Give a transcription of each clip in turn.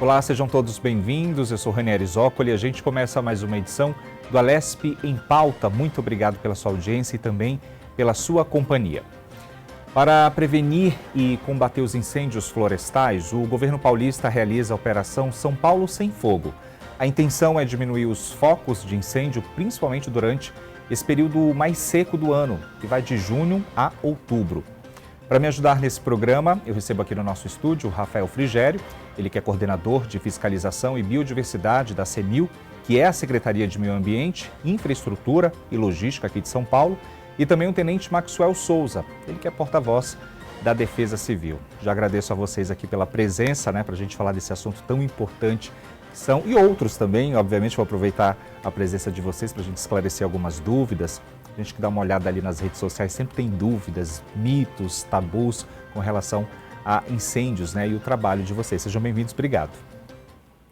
Olá, sejam todos bem-vindos. Eu sou Ranieri Zoccoli e a gente começa mais uma edição do Alesp em Pauta. Muito obrigado pela sua audiência e também pela sua companhia. Para prevenir e combater os incêndios florestais, o governo paulista realiza a Operação São Paulo Sem Fogo. A intenção é diminuir os focos de incêndio, principalmente durante esse período mais seco do ano, que vai de junho a outubro. Para me ajudar nesse programa, eu recebo aqui no nosso estúdio o Rafael Frigério, ele que é coordenador de Fiscalização e Biodiversidade da CEMIL, que é a Secretaria de Meio Ambiente, Infraestrutura e Logística aqui de São Paulo, e também o Tenente Maxwell Souza, ele que é porta-voz da Defesa Civil. Já agradeço a vocês aqui pela presença, para a gente falar desse assunto tão importante que são, e outros também, obviamente vou aproveitar a presença de vocês para a gente esclarecer algumas dúvidas. A gente que dá uma olhada ali nas redes sociais sempre tem dúvidas, mitos, tabus com relação a incêndios, e o trabalho de vocês. Sejam bem-vindos, obrigado.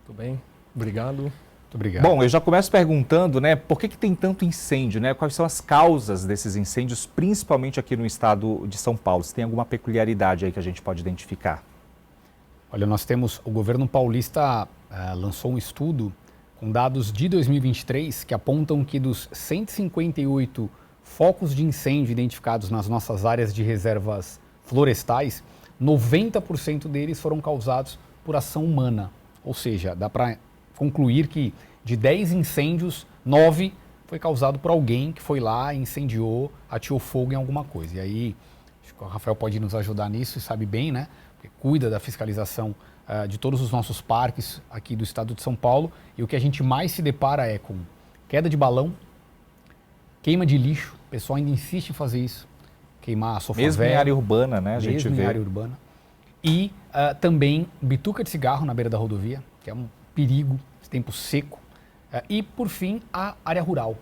Tudo bem, obrigado. Muito obrigado. Bom, eu já começo perguntando, por que tem tanto incêndio, Quais são as causas desses incêndios, principalmente aqui no estado de São Paulo? Se tem alguma peculiaridade aí que a gente pode identificar? Olha, o governo paulista lançou um estudo com dados de 2023 que apontam que dos 158 focos de incêndio identificados nas nossas áreas de reservas florestais, 90% deles foram causados por ação humana. Ou seja, dá para concluir que de 10 incêndios, 9 foi causado por alguém que foi lá, incendiou, ateou fogo em alguma coisa. E aí, acho que o Rafael pode nos ajudar nisso e sabe bem, Porque cuida da fiscalização de todos os nossos parques aqui do estado de São Paulo. E o que a gente mais se depara é com queda de balão, queima de lixo, o pessoal ainda insiste em fazer isso, queimar a sofá mesmo velha, em área urbana, a gente vê. Mesmo em área urbana. E também bituca de cigarro na beira da rodovia, que é um perigo, esse tempo seco. E, por fim, a área rural.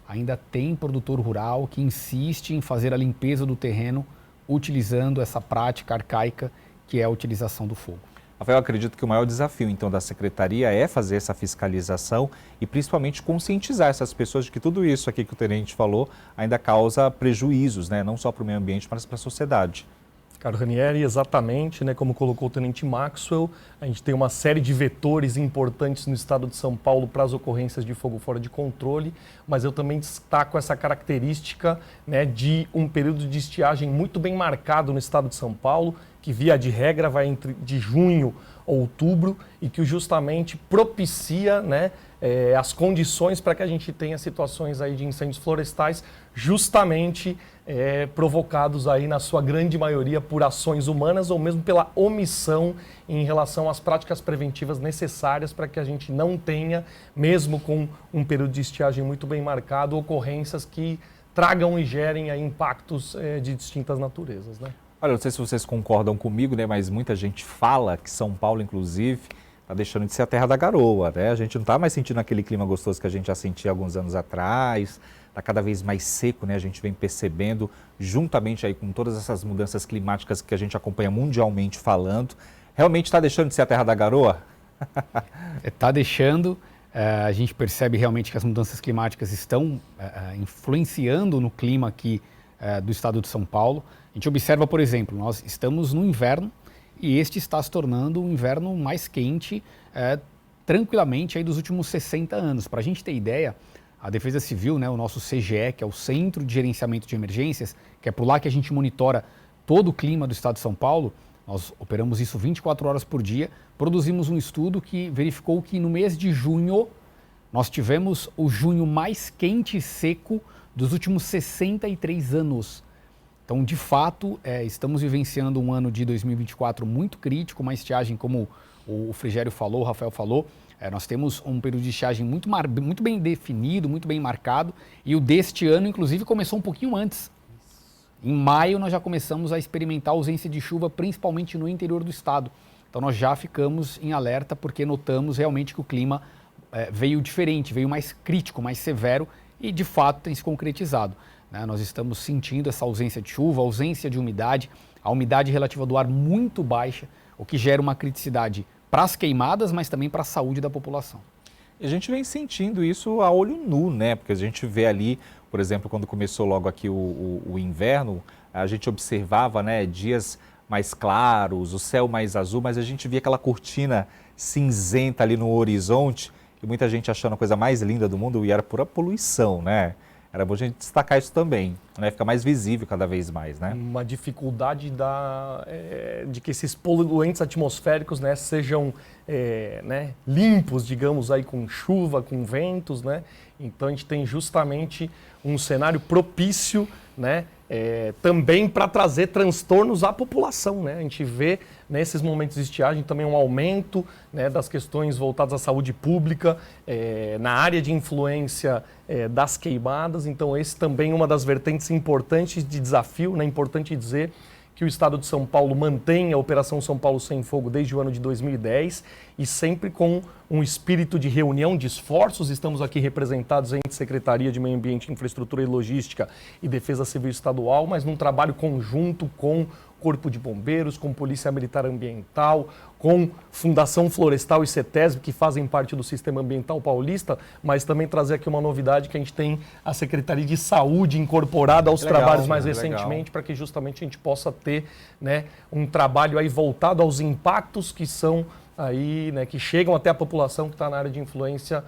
Ainda tem produtor rural que insiste em fazer a limpeza do terreno utilizando essa prática arcaica que é a utilização do fogo. Rafael, eu acredito que o maior desafio, então, da Secretaria é fazer essa fiscalização e, principalmente, conscientizar essas pessoas de que tudo isso aqui que o Tenente falou ainda causa prejuízos, Não só para o meio ambiente, mas para a sociedade. Caro Ranieri, exatamente, como colocou o Tenente Maxwell, a gente tem uma série de vetores importantes no estado de São Paulo para as ocorrências de fogo fora de controle, mas eu também destaco essa característica de um período de estiagem muito bem marcado no estado de São Paulo, que via de regra vai entre de junho a outubro e que justamente propicia as condições para que a gente tenha situações aí de incêndios florestais justamente provocados aí na sua grande maioria por ações humanas ou mesmo pela omissão em relação às práticas preventivas necessárias para que a gente não tenha, mesmo com um período de estiagem muito bem marcado, ocorrências que tragam e gerem aí impactos de distintas naturezas, Olha, não sei se vocês concordam comigo, mas muita gente fala que São Paulo, inclusive, está deixando de ser a terra da garoa, A gente não está mais sentindo aquele clima gostoso que a gente já sentia alguns anos atrás, está cada vez mais seco, A gente vem percebendo, juntamente aí com todas essas mudanças climáticas que a gente acompanha mundialmente falando, realmente está deixando de ser a terra da garoa? Está deixando, a gente percebe realmente que as mudanças climáticas estão influenciando no clima aqui do estado de São Paulo. A gente observa, por exemplo, nós estamos no inverno e este está se tornando um inverno mais quente tranquilamente aí dos últimos 60 anos. Para a gente ter ideia, a Defesa Civil, o nosso CGE, que é o Centro de Gerenciamento de Emergências, que é por lá que a gente monitora todo o clima do estado de São Paulo, nós operamos isso 24 horas por dia, produzimos um estudo que verificou que no mês de junho nós tivemos o junho mais quente e seco dos últimos 63 anos. Então, de fato, estamos vivenciando um ano de 2024 muito crítico, uma estiagem, como o Frigério falou, o Rafael falou, nós temos um período de estiagem muito bem definido, muito bem marcado, e o deste ano, inclusive, começou um pouquinho antes. Em maio, nós já começamos a experimentar ausência de chuva, principalmente no interior do estado. Então, nós já ficamos em alerta, porque notamos realmente que o clima veio diferente, veio mais crítico, mais severo, e, de fato, tem se concretizado. Nós estamos sentindo essa ausência de chuva, ausência de umidade, a umidade relativa do ar muito baixa, o que gera uma criticidade para as queimadas, mas também para a saúde da população. E a gente vem sentindo isso a olho nu, Porque a gente vê ali, por exemplo, quando começou logo aqui o inverno, a gente observava, dias mais claros, o céu mais azul, mas a gente via aquela cortina cinzenta ali no horizonte, e muita gente achando a coisa mais linda do mundo, e era pura poluição, né? Era bom a gente destacar isso também, né? Fica mais visível cada vez mais, né? Uma dificuldade de que esses poluentes atmosféricos, né, sejam né, limpos, digamos, aí com chuva, com ventos, né? Então a gente tem justamente um cenário propício, né, também para trazer transtornos à população, né? A gente vê nesses momentos de estiagem também um aumento, né, das questões voltadas à saúde pública, na área de influência das queimadas. Então esse também é uma das vertentes importantes de desafio, né? Importante dizer que o Estado de São Paulo mantém a Operação São Paulo Sem Fogo desde o ano de 2010 e sempre com um espírito de reunião, de esforços. Estamos aqui representados entre Secretaria de Meio Ambiente, Infraestrutura e Logística e Defesa Civil Estadual, mas num trabalho conjunto com Corpo de Bombeiros, com Polícia Militar Ambiental, com Fundação Florestal e CETESB, que fazem parte do Sistema Ambiental Paulista, mas também trazer aqui uma novidade que a gente tem a Secretaria de Saúde incorporada aos trabalhos mais recentemente, para que justamente a gente possa ter, né, um trabalho aí voltado aos impactos que são aí, né, que chegam até a população que está na área de influência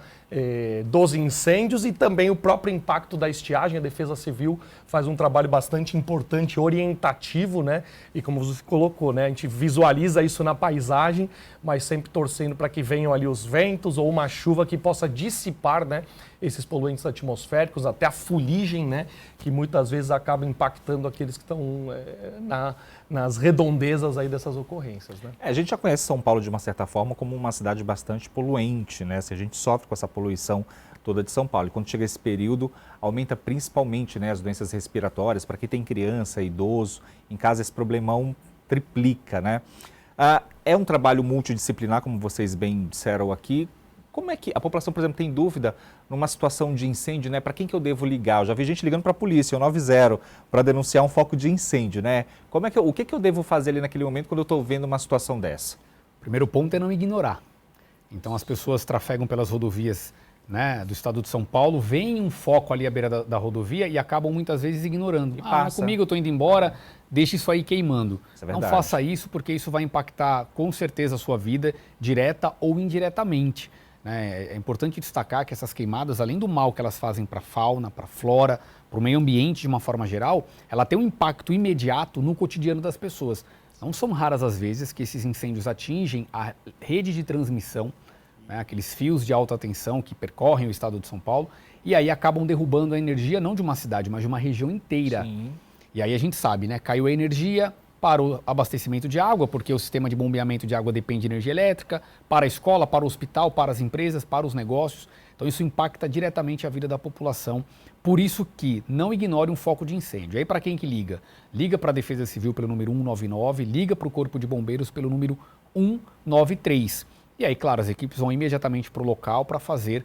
dos incêndios e também o próprio impacto da estiagem. A Defesa Civil faz um trabalho bastante importante, orientativo, né? E como você colocou, né, a gente visualiza isso na paisagem, mas sempre torcendo para que venham ali os ventos ou uma chuva que possa dissipar, né, esses poluentes atmosféricos, até a fuligem, né, que muitas vezes acaba impactando aqueles que estão nas redondezas aí dessas ocorrências, né? A gente já conhece São Paulo de uma certa forma como uma cidade bastante poluente, né? Se a gente sofre com essa poluição toda de São Paulo. E quando chega esse período, aumenta principalmente, né, as doenças respiratórias. Para quem tem criança, idoso, em casa esse problemão triplica, né? É um trabalho multidisciplinar, como vocês bem disseram aqui. Como é que a população, por exemplo, tem dúvida numa situação de incêndio, né? Para quem que eu devo ligar? Eu já vi gente ligando para a polícia, o 90, para denunciar um foco de incêndio, né? O que eu devo fazer ali naquele momento quando eu estou vendo uma situação dessa? O primeiro ponto é não ignorar. Então as pessoas trafegam pelas rodovias, né, do estado de São Paulo, veem um foco ali à beira da rodovia e acabam muitas vezes ignorando. Comigo eu estou indo embora, deixe isso aí queimando. Isso é não verdade. faça isso, porque isso vai impactar com certeza a sua vida, direta ou indiretamente. É importante destacar que essas queimadas, além do mal que elas fazem para a fauna, para a flora, para o meio ambiente de uma forma geral, ela tem um impacto imediato no cotidiano das pessoas. Não são raras as vezes que esses incêndios atingem a rede de transmissão, né, aqueles fios de alta tensão que percorrem o estado de São Paulo, e aí acabam derrubando a energia não de uma cidade, mas de uma região inteira. Sim. E aí a gente sabe, né, caiu a energia para o abastecimento de água, porque o sistema de bombeamento de água depende de energia elétrica, para a escola, para o hospital, para as empresas, para os negócios. Então isso impacta diretamente a vida da população. Por isso que não ignore um foco de incêndio. Aí para quem que liga? Liga para a Defesa Civil pelo número 199, liga para o Corpo de Bombeiros pelo número 193. E aí, claro, as equipes vão imediatamente para o local para fazer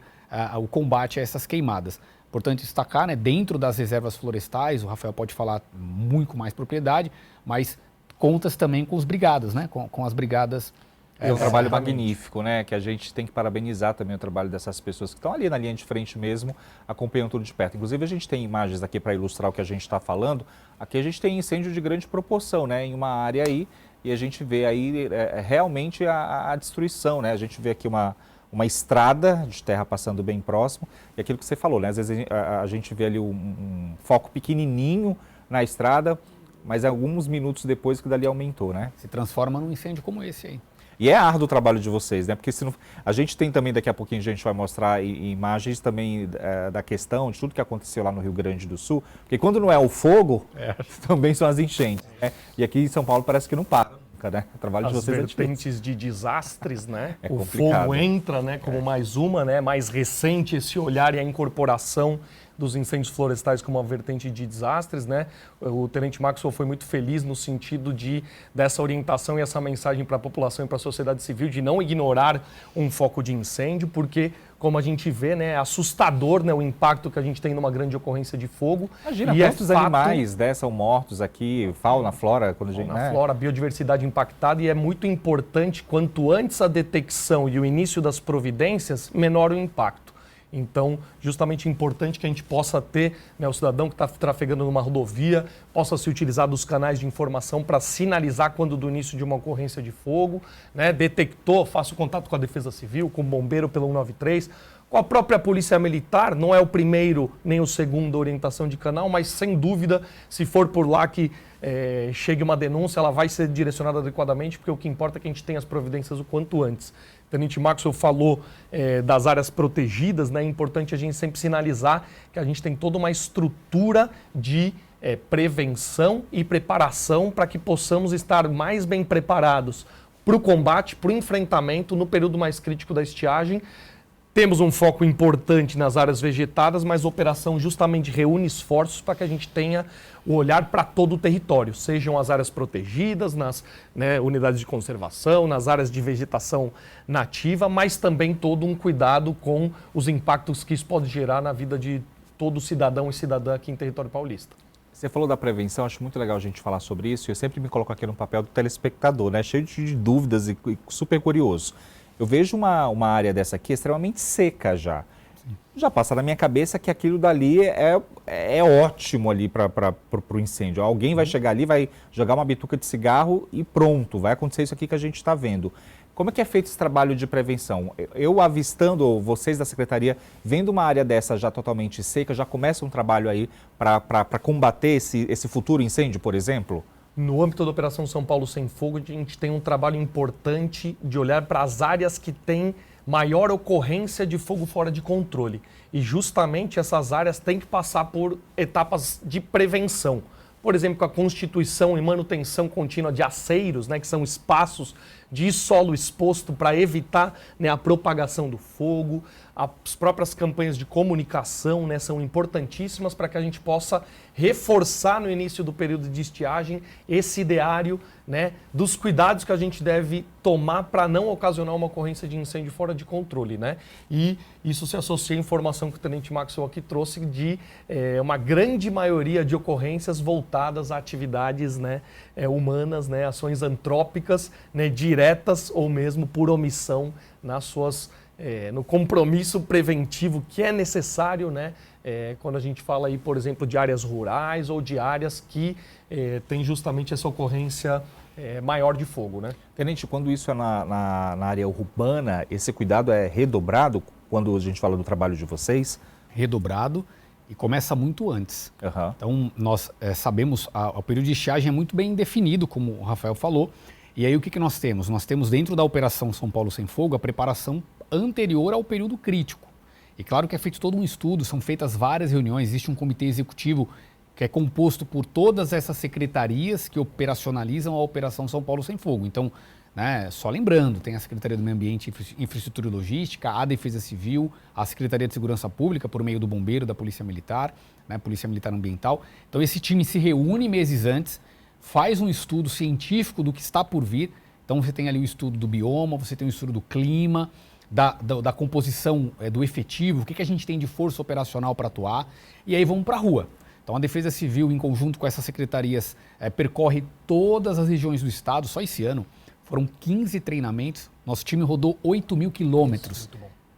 o combate a essas queimadas. Importante destacar, né, dentro das reservas florestais, o Rafael pode falar muito mais propriedade, mas contas também com os brigadas, né, com as brigadas. É um trabalho magnífico, né? Que a gente tem que parabenizar também o trabalho dessas pessoas que estão ali na linha de frente mesmo, acompanhando tudo de perto. Inclusive, a gente tem imagens aqui para ilustrar o que a gente está falando. Aqui a gente tem incêndio de grande proporção, né? Em uma área aí, e a gente vê aí realmente a destruição, né? A gente vê aqui uma estrada de terra passando bem próximo, e aquilo que você falou, né? Às vezes a gente vê ali um foco pequenininho na estrada, mas alguns minutos depois que dali aumentou, né? Se transforma num incêndio como esse aí. E é árduo o trabalho de vocês, né? Porque a gente tem também, daqui a pouquinho a gente vai mostrar imagens também da questão de tudo que aconteceu lá no Rio Grande do Sul. Porque quando não é o fogo, também são as enchentes, né? E aqui em São Paulo parece que não para nunca, né? O trabalho de vocês é difícil. As vertentes de desastres, né? É o complicado. fogo entra, né, como mais uma, né? Mais recente esse olhar e a incorporação dos incêndios florestais como uma vertente de desastres, né? O Tenente Maxwell foi muito feliz no sentido dessa orientação e essa mensagem para a população e para a sociedade civil de não ignorar um foco de incêndio, porque, como a gente vê, né, é assustador, né, o impacto que a gente tem numa grande ocorrência de fogo. Imagina, e quantos animais são mortos aqui, fauna, flora, quando a gente... Na flora, biodiversidade impactada, e é muito importante, quanto antes a detecção e o início das providências, menor o impacto. Então, justamente é importante que a gente possa ter, né, o cidadão que está trafegando numa rodovia, possa se utilizar dos canais de informação para sinalizar quando do início de uma ocorrência de fogo, né, detectou, faça o contato com a Defesa Civil, com o bombeiro pelo 193, com a própria Polícia Militar, não é o primeiro nem o segundo orientação de canal, mas sem dúvida, se for por lá que chegue uma denúncia, ela vai ser direcionada adequadamente, porque o que importa é que a gente tenha as providências o quanto antes. O Tenente Maxwell falou das áreas protegidas, né? É importante a gente sempre sinalizar que a gente tem toda uma estrutura de prevenção e preparação para que possamos estar mais bem preparados para o combate, para o enfrentamento no período mais crítico da estiagem. Temos um foco importante nas áreas vegetadas, mas a operação justamente reúne esforços para que a gente tenha o olhar para todo o território, sejam as áreas protegidas, nas unidades de conservação, nas áreas de vegetação nativa, mas também todo um cuidado com os impactos que isso pode gerar na vida de todo cidadão e cidadã aqui em território paulista. Você falou da prevenção, acho muito legal a gente falar sobre isso. Eu sempre me coloco aqui no papel do telespectador, né? Cheio de dúvidas e super curioso. Eu vejo uma área dessa aqui extremamente seca já. Sim. Já passa na minha cabeça que aquilo dali é ótimo ali para o incêndio. Alguém vai chegar ali, vai jogar uma bituca de cigarro e pronto, vai acontecer isso aqui que a gente está vendo. Como é que é feito esse trabalho de prevenção? Eu avistando, vocês da Secretaria, vendo uma área dessa já totalmente seca, já começa um trabalho aí para combater esse futuro incêndio, por exemplo? No âmbito da Operação São Paulo Sem Fogo, a gente tem um trabalho importante de olhar para as áreas que têm maior ocorrência de fogo fora de controle. E justamente essas áreas têm que passar por etapas de prevenção. Por exemplo, com a constituição e manutenção contínua de aceiros, né, que são espaços de solo exposto para evitar, né, a propagação do fogo. As próprias campanhas de comunicação, né, são importantíssimas para que a gente possa reforçar no início do período de estiagem esse ideário, né, dos cuidados que a gente deve tomar para não ocasionar uma ocorrência de incêndio fora de controle, né? E isso se associa à informação que o Tenente Maxwell aqui trouxe de uma grande maioria de ocorrências voltadas a atividades, né, humanas, né, ações antrópicas, né, diretas ou mesmo por omissão nas suas no compromisso preventivo que é necessário, né, quando a gente fala aí, por exemplo, de áreas rurais ou de áreas que tem justamente essa ocorrência maior de fogo, né? Tenente, quando isso é na área urbana, esse cuidado é redobrado quando a gente fala do trabalho de vocês? Redobrado e começa muito antes. Uhum. Então, nós sabemos, o período de estiagem é muito bem definido, como o Rafael falou, e aí o que nós temos? Nós temos dentro da Operação São Paulo Sem Fogo a preparação anterior ao período crítico. E claro que é feito todo um estudo, são feitas várias reuniões, existe um comitê executivo que é composto por todas essas secretarias que operacionalizam a Operação São Paulo Sem Fogo. Então, né, só lembrando, tem a Secretaria do Meio Ambiente, Infraestrutura e Logística, a Defesa Civil, a Secretaria de Segurança Pública, por meio do Bombeiro, da Polícia Militar, né, Polícia Militar Ambiental. Então, esse time se reúne meses antes, faz um estudo científico do que está por vir. Então, você tem ali o estudo do bioma, você tem o estudo do clima, da composição do efetivo, o que a gente tem de força operacional para atuar, e aí vamos para a rua. Então a Defesa Civil, em conjunto com essas secretarias, percorre todas as regiões do estado. Só esse ano foram 15 treinamentos, nosso time rodou 8.000 quilômetros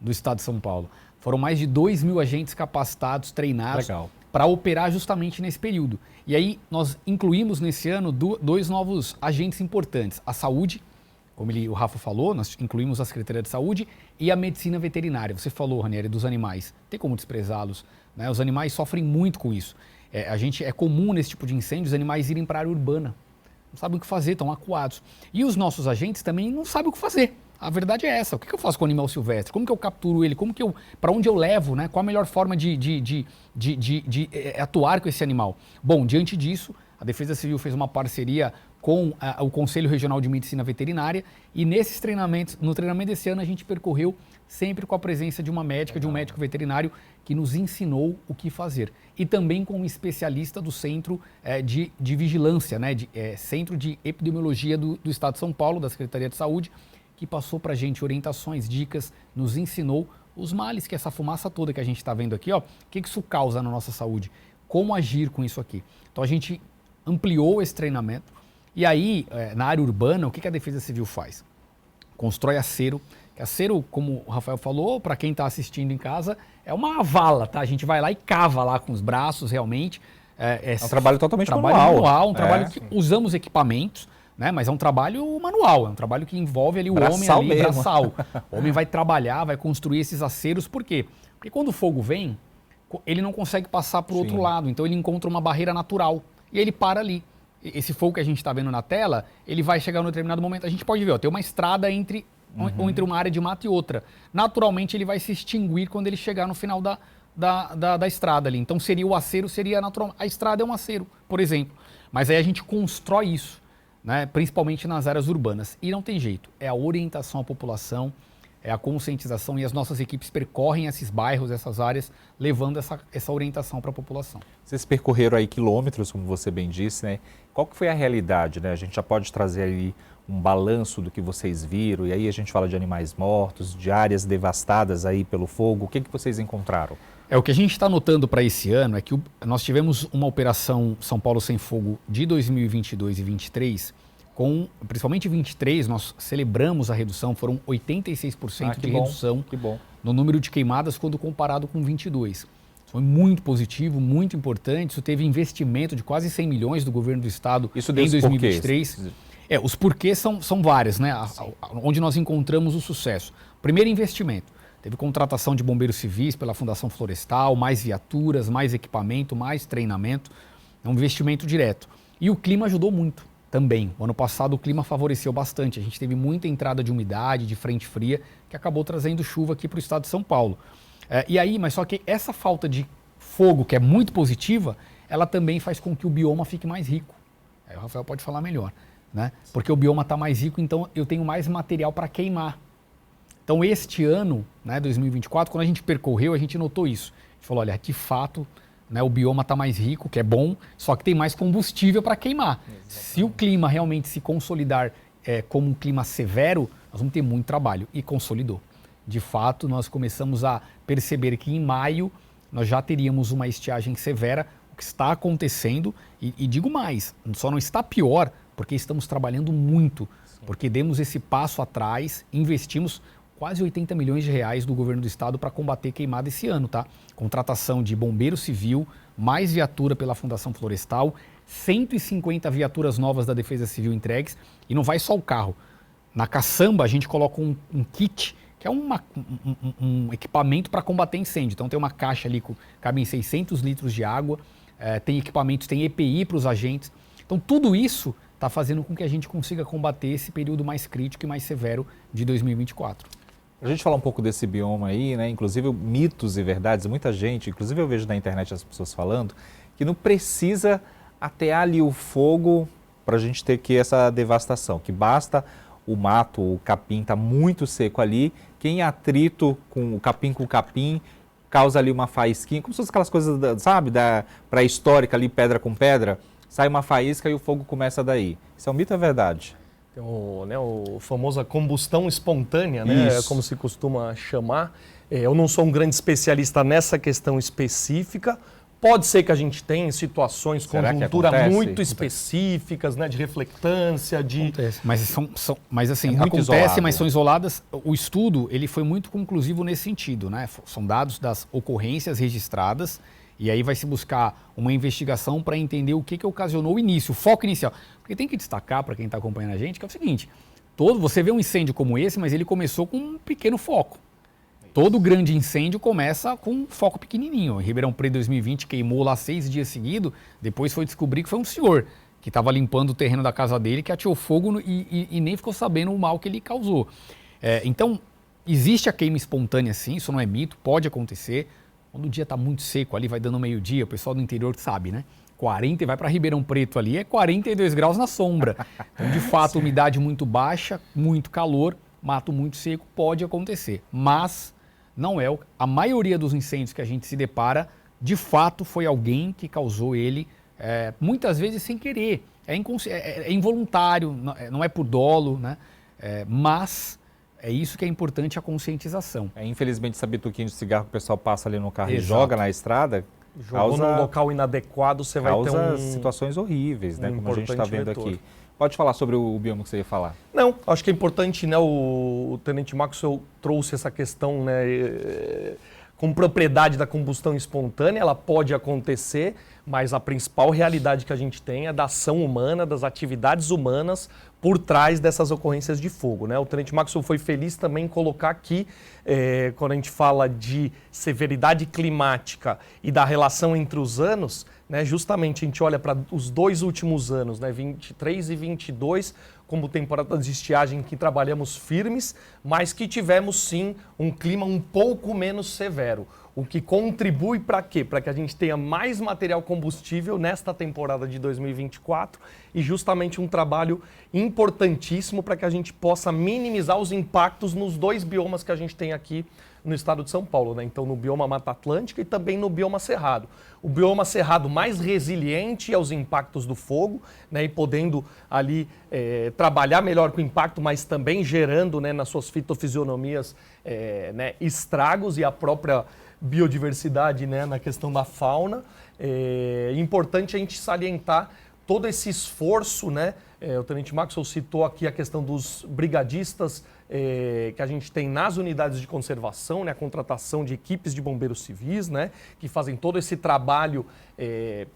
do estado de São Paulo. Foram mais de 2.000 agentes capacitados, treinados para operar justamente nesse período. E aí nós incluímos nesse ano dois novos agentes importantes, a saúde, como o Rafa falou, nós incluímos a Secretaria de Saúde e a Medicina Veterinária. Você falou, Ranieri, dos animais. Não tem como desprezá-los, né? Os animais sofrem muito com isso. É comum nesse tipo de incêndio os animais irem para a área urbana. Não sabem o que fazer, estão acuados. E os nossos agentes também não sabem o que fazer. A verdade é essa. O que eu faço com o animal silvestre? Como que eu capturo ele? Para onde eu levo? Né? Qual a melhor forma de atuar com esse animal? Bom, diante disso, a Defesa Civil fez uma parceria com o Conselho Regional de Medicina Veterinária e nesses treinamentos, no treinamento desse ano a gente percorreu sempre com a presença de uma médica, de um médico veterinário que nos ensinou o que fazer. E também com um especialista do Centro de Vigilância, né, Centro de Epidemiologia do Estado de São Paulo, da Secretaria de Saúde, que passou para a gente orientações, dicas, nos ensinou os males que essa fumaça toda que a gente está vendo aqui, o que isso causa na nossa saúde, como agir com isso aqui. Então a gente ampliou esse treinamento. E aí, na área urbana, o que a Defesa Civil faz? constrói acero. Acero, como o Rafael falou, para quem está assistindo em casa, é uma vala, tá? A gente vai lá e cava lá com os braços, realmente. É um trabalho totalmente manual. Um trabalho que usamos equipamentos, né? Mas é um trabalho manual, é um trabalho que envolve ali o homem ali, braçal. O homem vai trabalhar, vai construir esses aceros, por quê? Porque quando o fogo vem, ele não consegue passar para o outro lado, então ele encontra uma barreira natural e ele para ali. Esse fogo que a gente está vendo na tela, ele vai chegar num determinado momento, a gente pode ver, ó, tem uma estrada entre uma área de mata e outra. Naturalmente ele vai se extinguir quando ele chegar no final da estrada ali. Então seria o acero, seria natural. A estrada é um acero, por exemplo. Mas aí a gente constrói isso, né, principalmente nas áreas urbanas. E não tem jeito, é a orientação à população, é a conscientização, e as nossas equipes percorrem esses bairros, essas áreas, levando essa orientação para a população. Vocês percorreram aí quilômetros, como você bem disse, né? Qual que foi a realidade, né? A gente já pode trazer aí um balanço do que vocês viram, e aí a gente fala de animais mortos, de áreas devastadas aí pelo fogo. O que vocês encontraram? O que a gente está notando para esse ano é que nós tivemos uma operação São Paulo Sem Fogo de 2022 e 2023, principalmente 23, nós celebramos a redução, foram 86% de redução no número de queimadas quando comparado com 22. Foi muito positivo, muito importante, isso teve investimento de quase 100 milhões do governo do estado em 2023. Porquês? Os porquês são vários, né? Onde nós encontramos o sucesso. Primeiro, investimento. Teve contratação de bombeiros civis pela Fundação Florestal, mais viaturas, mais equipamento, mais treinamento. É um investimento direto. E o clima ajudou muito também. O ano passado o clima favoreceu bastante. A gente teve muita entrada de umidade, de frente fria, que acabou trazendo chuva aqui para o estado de São Paulo. Mas só que essa falta de fogo, que é muito positiva, ela também faz com que o bioma fique mais rico. Aí o Rafael pode falar melhor, né? Porque o bioma está mais rico, então eu tenho mais material para queimar. Então este ano, né, 2024, quando a gente percorreu, a gente notou isso. A gente falou, olha, de fato, né, o bioma está mais rico, que é bom, só que tem mais combustível para queimar. Exatamente. Se o clima realmente se consolidar como um clima severo, nós vamos ter muito trabalho. E consolidou. De fato, nós começamos a perceber que em maio nós já teríamos uma estiagem severa, o que está acontecendo, e digo mais, só não está pior, porque estamos trabalhando muito, porque demos esse passo atrás, investimos quase 80 milhões de reais do governo do estado para combater queimada esse ano, tá? Contratação de bombeiro civil, mais viatura pela Fundação Florestal, 150 viaturas novas da Defesa Civil entregues, e não vai só o carro. Na caçamba a gente coloca um kit, que é um equipamento para combater incêndio. Então tem uma caixa ali que cabe em 600 litros de água, tem equipamentos, tem EPI para os agentes. Então tudo isso está fazendo com que a gente consiga combater esse período mais crítico e mais severo de 2024. A gente falar um pouco desse bioma aí, né? Inclusive mitos e verdades, muita gente, inclusive eu vejo na internet as pessoas falando, que não precisa atear ali o fogo para a gente ter que essa devastação, que basta o mato, o capim está muito seco ali, que em atrito com o capim causa ali uma faísquinha, como se fosse aquelas coisas, sabe, da pré-histórica ali, pedra com pedra, sai uma faísca e o fogo começa daí. Isso é um mito ou é verdade? Tem o famoso combustão espontânea, né, como se costuma chamar. Eu não sou um grande especialista nessa questão específica. Pode ser que a gente tenha situações, conjuntura muito específicas, né, de reflectância, de... Acontece. Mas assim, acontece, mas são isoladas. O estudo, ele foi muito conclusivo nesse sentido, né? São dados das ocorrências registradas, e aí vai se buscar uma investigação para entender o que ocasionou o início, o foco inicial. Porque tem que destacar para quem está acompanhando a gente que é o seguinte, você vê um incêndio como esse, mas ele começou com um pequeno foco. Todo grande incêndio começa com um foco pequenininho. Em Ribeirão Preto 2020 queimou lá 6 dias seguidos, depois foi descobrir que foi um senhor que estava limpando o terreno da casa dele, que ateou fogo e nem ficou sabendo o mal que ele causou. Então, existe a queima espontânea sim, isso não é mito, pode acontecer. Quando o dia está muito seco ali, vai dando meio-dia, o pessoal do interior sabe, né? 40 e vai para Ribeirão Preto ali, é 42 graus na sombra. Então, de fato, umidade muito baixa, muito calor, mato muito seco, pode acontecer. Mas não é a maioria dos incêndios que a gente se depara, de fato, foi alguém que causou ele, muitas vezes sem querer. É involuntário, não é por dolo, né? Mas é isso que é importante, a conscientização. Infelizmente, essa bituquinha de cigarro que o pessoal passa ali no carro e joga na estrada, jogou num local inadequado, você vai ter situações horríveis, né? Como a gente está vendo aqui. Pode falar sobre o bioma que você ia falar. Não, acho que é importante, né, o Tenente Maxwell trouxe essa questão, né, com propriedade da combustão espontânea, ela pode acontecer, mas a principal realidade que a gente tem é da ação humana, das atividades humanas por trás dessas ocorrências de fogo, né? O Tenente Maxwell foi feliz também em colocar aqui, quando a gente fala de severidade climática e da relação entre os anos, né, justamente a gente olha para os 2 últimos anos, né, 23 e 22, como temporada de estiagem que trabalhamos firmes, mas que tivemos sim um clima um pouco menos severo. O que contribui para quê? Para que a gente tenha mais material combustível nesta temporada de 2024 e justamente um trabalho importantíssimo para que a gente possa minimizar os impactos nos 2 biomas que a gente tem aqui no estado de São Paulo, né? Então no bioma Mata Atlântica e também no bioma Cerrado. O bioma Cerrado mais resiliente aos impactos do fogo, né? E podendo ali trabalhar melhor com o impacto, mas também gerando, né, nas suas fitofisionomias né, estragos e a própria biodiversidade, né, na questão da fauna. É importante a gente salientar todo esse esforço, né? O Tenente Maxwell citou aqui a questão dos brigadistas que a gente tem nas unidades de conservação, né? A contratação de equipes de bombeiros civis, né? Que fazem todo esse trabalho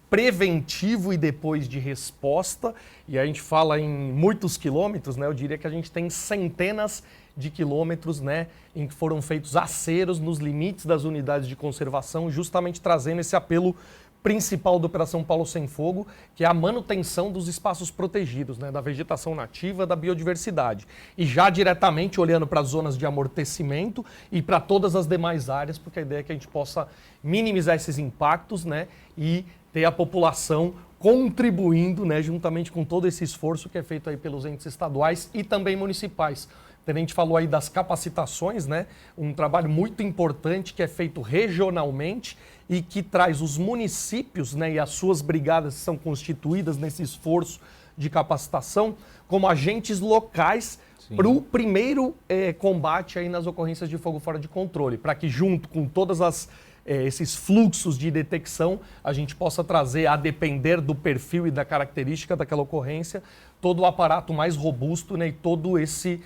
preventivo e depois de resposta. E a gente fala em muitos quilômetros, né? Eu diria que a gente tem centenas de quilômetros, né, em que foram feitos aceros nos limites das unidades de conservação, justamente trazendo esse apelo principal da Operação Paulo Sem Fogo, que é a manutenção dos espaços protegidos, né, da vegetação nativa, da biodiversidade. E já diretamente olhando para as zonas de amortecimento e para todas as demais áreas, porque a ideia é que a gente possa minimizar esses impactos, né, e ter a população contribuindo, né, juntamente com todo esse esforço que é feito aí pelos entes estaduais e também municipais. A gente falou aí das capacitações, né? Um trabalho muito importante que é feito regionalmente e que traz os municípios, né, e as suas brigadas que são constituídas nesse esforço de capacitação como agentes locais para o primeiro combate aí nas ocorrências de fogo fora de controle, para que junto com todas esses fluxos de detecção, a gente possa trazer, a depender do perfil e da característica daquela ocorrência, todo o aparato mais robusto, né, e todo essa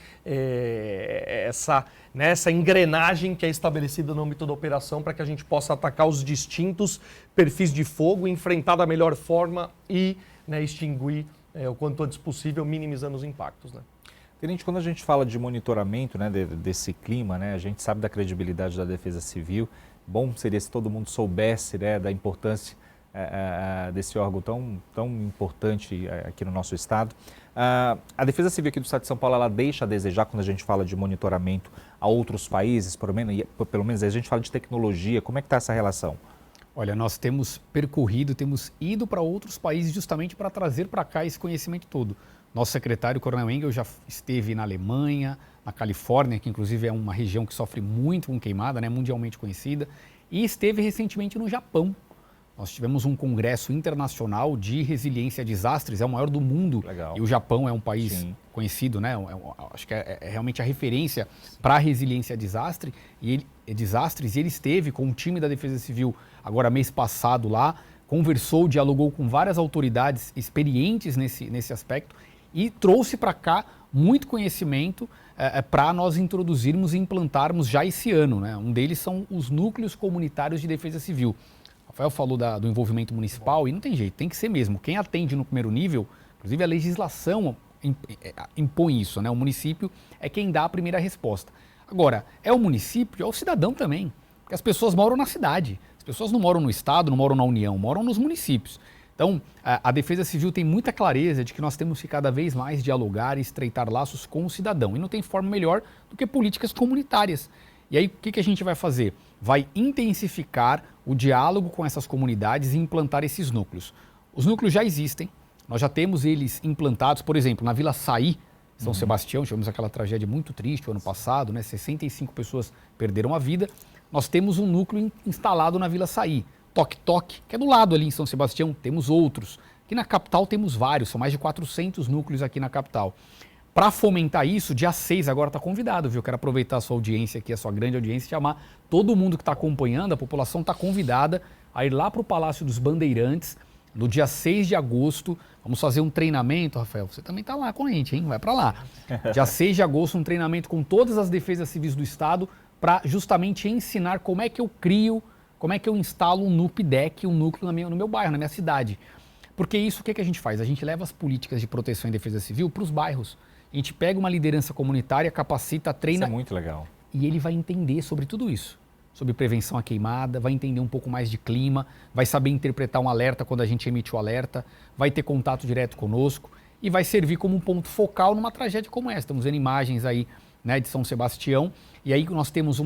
engrenagem que é estabelecida no âmbito da operação para que a gente possa atacar os distintos perfis de fogo, enfrentar da melhor forma e, né, extinguir o quanto antes possível, minimizando os impactos, né? Tenente, quando a gente fala de monitoramento, né, desse clima, né, a gente sabe da credibilidade da Defesa Civil. Bom seria se todo mundo soubesse, né, da importância desse órgão tão importante aqui no nosso estado. A Defesa Civil aqui do estado de São Paulo, ela deixa a desejar quando a gente fala de monitoramento a outros países, pelo menos a gente fala de tecnologia. Como é que está essa relação? Olha, nós temos percorrido, temos ido para outros países justamente para trazer para cá esse conhecimento todo. Nosso secretário, Coronel Engel, já esteve na Alemanha, na Califórnia, que inclusive é uma região que sofre muito com queimada, né, mundialmente conhecida, e esteve recentemente no Japão. Nós tivemos um congresso internacional de resiliência a desastres, é o maior do mundo. Legal. E o Japão é um país conhecido, né? Acho que é realmente a referência para a resiliência a desastres, e ele esteve com o time da Defesa Civil agora mês passado lá, conversou, dialogou com várias autoridades experientes nesse aspecto e trouxe para cá muito conhecimento para nós introduzirmos e implantarmos já esse ano, né? Um deles são os núcleos comunitários de defesa civil. O Rafael falou do envolvimento municipal e não tem jeito, tem que ser mesmo. Quem atende no primeiro nível, inclusive a legislação impõe isso, né? O município é quem dá a primeira resposta. Agora, é o município, é o cidadão também, porque as pessoas moram na cidade. As pessoas não moram no estado, não moram na União, moram nos municípios. Então, a Defesa Civil tem muita clareza de que nós temos que cada vez mais dialogar e estreitar laços com o cidadão. E não tem forma melhor do que políticas comunitárias. E aí, o que a gente vai fazer? Vai intensificar o diálogo com essas comunidades e implantar esses núcleos. Os núcleos já existem, nós já temos eles implantados, por exemplo, na Vila Saí, São Sebastião, tivemos aquela tragédia muito triste o ano passado, né? 65 pessoas perderam a vida. Nós temos um núcleo instalado na Vila Saí. Toque-Toque, que é do lado ali em São Sebastião, temos outros. Aqui na capital temos vários, são mais de 400 núcleos aqui na capital. Para fomentar isso, dia 6 agora está convidado, viu? Quero aproveitar a sua audiência aqui, a sua grande audiência, e chamar todo mundo que está acompanhando, a população está convidada a ir lá para o Palácio dos Bandeirantes, No dia 6 de agosto, vamos fazer um treinamento, Rafael, você também está lá com a gente, hein? Vai para lá. Dia 6 de agosto, um treinamento com todas as defesas civis do Estado para justamente ensinar como é que eu crio, como é que eu instalo um NUPDEC, um núcleo no meu bairro, na minha cidade. Porque isso, o que a gente faz? A gente leva as políticas de proteção e defesa civil para os bairros. A gente pega uma liderança comunitária, capacita, treina. Isso é muito legal. E ele vai entender sobre tudo isso. Sobre prevenção à queimada, vai entender um pouco mais de clima, vai saber interpretar um alerta quando a gente emite o alerta, vai ter contato direto conosco e vai servir como um ponto focal numa tragédia como essa. Estamos vendo imagens aí, né, de São Sebastião, e aí nós temos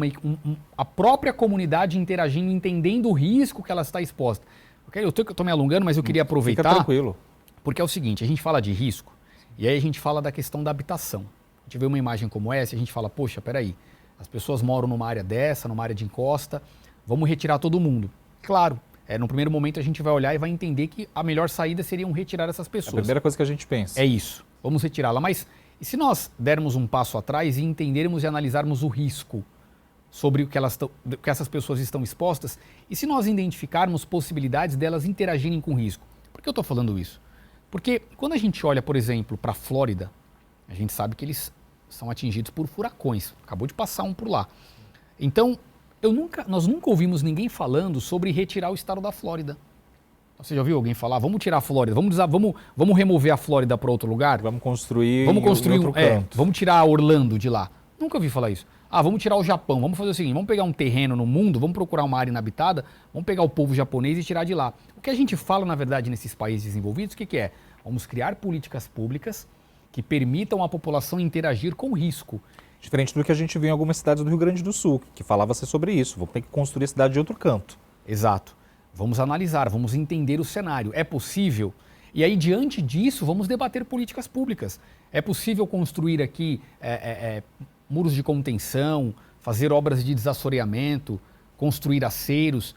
a própria comunidade interagindo, entendendo o risco que ela está exposta. Eu estou me alongando, mas eu queria aproveitar. Fica tranquilo. Porque é o seguinte, a gente fala de risco, e aí a gente fala da questão da habitação. A gente vê uma imagem como essa e a gente fala, poxa, peraí, as pessoas moram numa área dessa, numa área de encosta, vamos retirar todo mundo. Claro, no primeiro momento a gente vai olhar e vai entender que a melhor saída seria retirar essas pessoas. É a primeira coisa que a gente pensa. É isso, vamos retirá-la. Mas e se nós dermos um passo atrás e entendermos e analisarmos o risco sobre o que essas pessoas estão expostas, e se nós identificarmos possibilidades delas interagirem com o risco? Por que eu estou falando isso? Porque quando a gente olha, por exemplo, para a Flórida, a gente sabe que eles são atingidos por furacões. Acabou de passar um por lá. Então, nós nunca ouvimos ninguém falando sobre retirar o estado da Flórida. Você já ouviu alguém falar, vamos tirar a Flórida, vamos remover a Flórida para outro lugar? Vamos construir outro canto. Vamos tirar Orlando de lá. Nunca ouvi falar isso. Vamos tirar o Japão, vamos fazer o seguinte, vamos pegar um terreno no mundo, vamos procurar uma área inabitada, vamos pegar o povo japonês e tirar de lá. O que a gente fala, na verdade, nesses países desenvolvidos, o que é? Vamos criar políticas públicas que permitam à população interagir com risco. Diferente do que a gente viu em algumas cidades do Rio Grande do Sul, que falava-se sobre isso, vamos ter que construir a cidade de outro canto. Exato. Vamos analisar, vamos entender o cenário. É possível? E aí, diante disso, vamos debater políticas públicas. É possível construir aqui muros de contenção, fazer obras de desassoreamento, construir aceiros,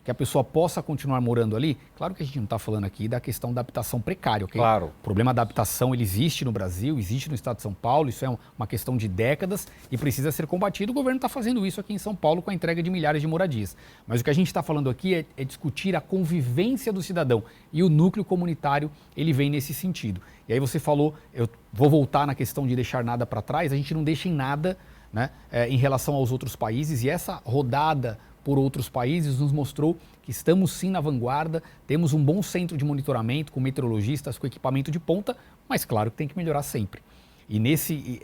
que a pessoa possa continuar morando ali? Claro que a gente não está falando aqui da questão da habitação precária, ok? Claro. O problema da habitação, ele existe no Brasil, existe no estado de São Paulo, isso é uma questão de décadas e precisa ser combatido. O governo está fazendo isso aqui em São Paulo com a entrega de milhares de moradias. Mas o que a gente está falando aqui é discutir a convivência do cidadão e o núcleo comunitário, ele vem nesse sentido. E aí você falou, eu vou voltar na questão de deixar nada para trás, a gente não deixa em nada, né, em relação aos outros países, e essa rodada por outros países nos mostrou que estamos sim na vanguarda, temos um bom centro de monitoramento com meteorologistas, com equipamento de ponta, mas claro que tem que melhorar sempre. E nesse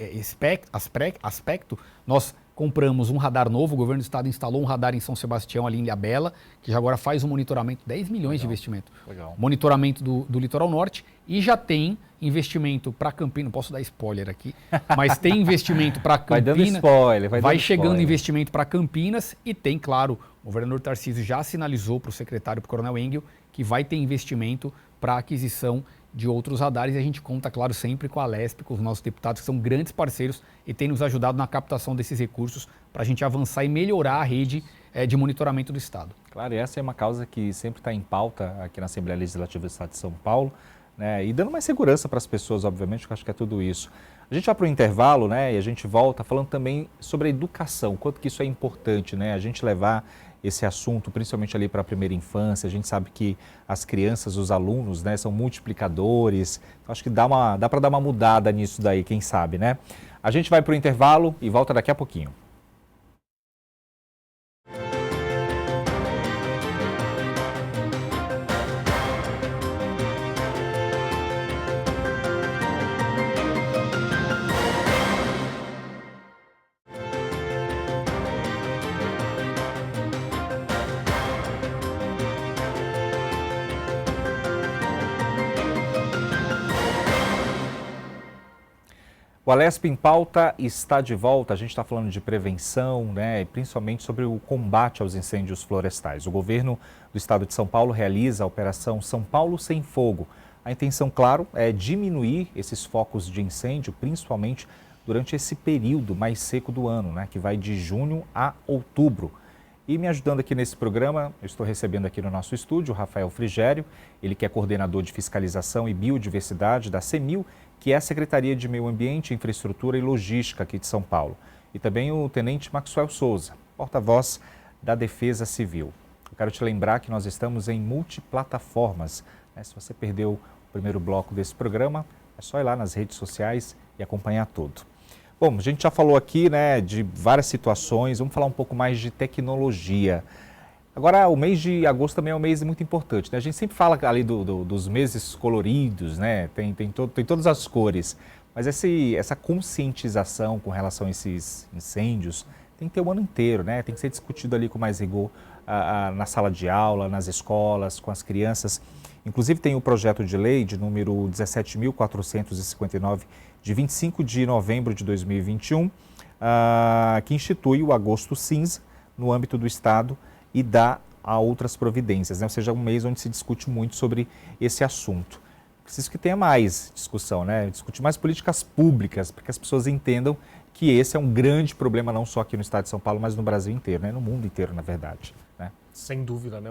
aspecto, nós compramos um radar novo, o governo do estado instalou um radar em São Sebastião, ali em Ilhabela, que já agora faz um monitoramento, 10 milhões de investimento. Legal. Monitoramento do litoral norte, e já tem investimento para Campinas, não posso dar spoiler aqui, mas tem investimento para Campinas. Vai dando spoiler, vai chegando investimento para Campinas e tem, claro, o governador Tarcísio já sinalizou para o secretário, para o coronel Engel, que vai ter investimento para aquisição de outros radares, e a gente conta, claro, sempre com a Alesp, com os nossos deputados, que são grandes parceiros e têm nos ajudado na captação desses recursos para a gente avançar e melhorar a rede de monitoramento do Estado. Claro, e essa é uma causa que sempre está em pauta aqui na Assembleia Legislativa do Estado de São Paulo, né, e dando mais segurança para as pessoas, obviamente, que eu acho que é tudo isso. A gente vai para o intervalo, né, e a gente volta falando também sobre a educação, quanto que isso é importante, né, a gente levar esse assunto, principalmente ali para a primeira infância. A gente sabe que as crianças, os alunos, né, são multiplicadores. Então, acho que dá para dar uma mudada nisso daí, quem sabe, né? A gente vai para o intervalo e volta daqui a pouquinho. O Alesp em Pauta está de volta. A gente está falando de prevenção, né, e principalmente sobre o combate aos incêndios florestais. O governo do estado de São Paulo realiza a Operação São Paulo Sem Fogo. A intenção, claro, é diminuir esses focos de incêndio, principalmente durante esse período mais seco do ano, né, que vai de junho a outubro. E me ajudando aqui nesse programa, eu estou recebendo aqui no nosso estúdio o Rafael Frigério, ele que é coordenador de fiscalização e biodiversidade da CEMIL, que é a Secretaria de Meio Ambiente, Infraestrutura e Logística aqui de São Paulo. E também o Tenente Maxwell Souza, porta-voz da Defesa Civil. Eu quero te lembrar que nós estamos em multiplataformas, né? Se você perdeu o primeiro bloco desse programa, é só ir lá nas redes sociais e acompanhar tudo. Bom, a gente já falou aqui, né, de várias situações, vamos falar um pouco mais de tecnologia. Agora, o mês de agosto também é um mês muito importante, né? A gente sempre fala ali dos meses coloridos, né? Tem todas as cores, mas essa conscientização com relação a esses incêndios tem que ter o ano inteiro, né? Tem que ser discutido ali com mais rigor na sala de aula, nas escolas, com as crianças. Inclusive tem o projeto de lei de número 17.459, de 25 de novembro de 2021, que institui o Agosto Cinza no âmbito do Estado e dá a outras providências, né? Ou seja, um mês onde se discute muito sobre esse assunto. Preciso que tenha mais discussão, né? Discutir mais políticas públicas, para que as pessoas entendam que esse é um grande problema não só aqui no estado de São Paulo, mas no Brasil inteiro, né? No mundo inteiro, na verdade, né? Sem dúvida, né?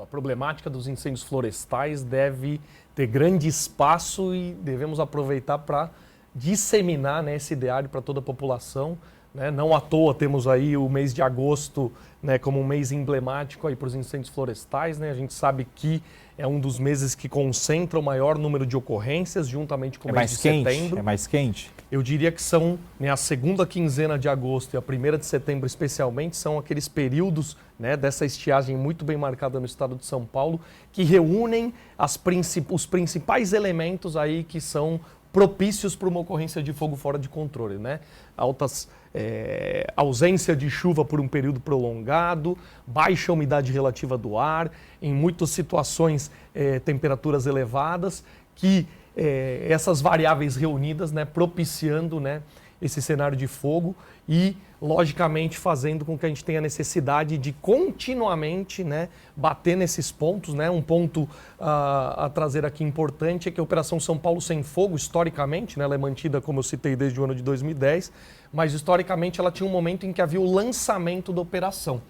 A problemática dos incêndios florestais deve ter grande espaço e devemos aproveitar para disseminar, né, esse ideário para toda a população, né? Não à toa temos aí o mês de agosto, né, como um mês emblemático aí para os incêndios florestais, né? A gente sabe que é um dos meses que concentra o maior número de ocorrências, juntamente com o mês de setembro. É mais quente? Eu diria que são, né, a segunda quinzena de agosto e a primeira de setembro especialmente, são aqueles períodos, né, dessa estiagem muito bem marcada no estado de São Paulo, que reúnem os principais elementos aí que são propícios para uma ocorrência de fogo fora de controle, né? Ausência de chuva por um período prolongado, baixa umidade relativa do ar, em muitas situações temperaturas elevadas, que essas variáveis reunidas, né, propiciando, né, esse cenário de fogo e, logicamente, fazendo com que a gente tenha necessidade de continuamente, né, bater nesses pontos, né? Um ponto a trazer aqui importante é que a Operação São Paulo Sem Fogo, historicamente, né, ela é mantida, como eu citei, desde o ano de 2010, mas historicamente ela tinha um momento em que havia o lançamento da operação.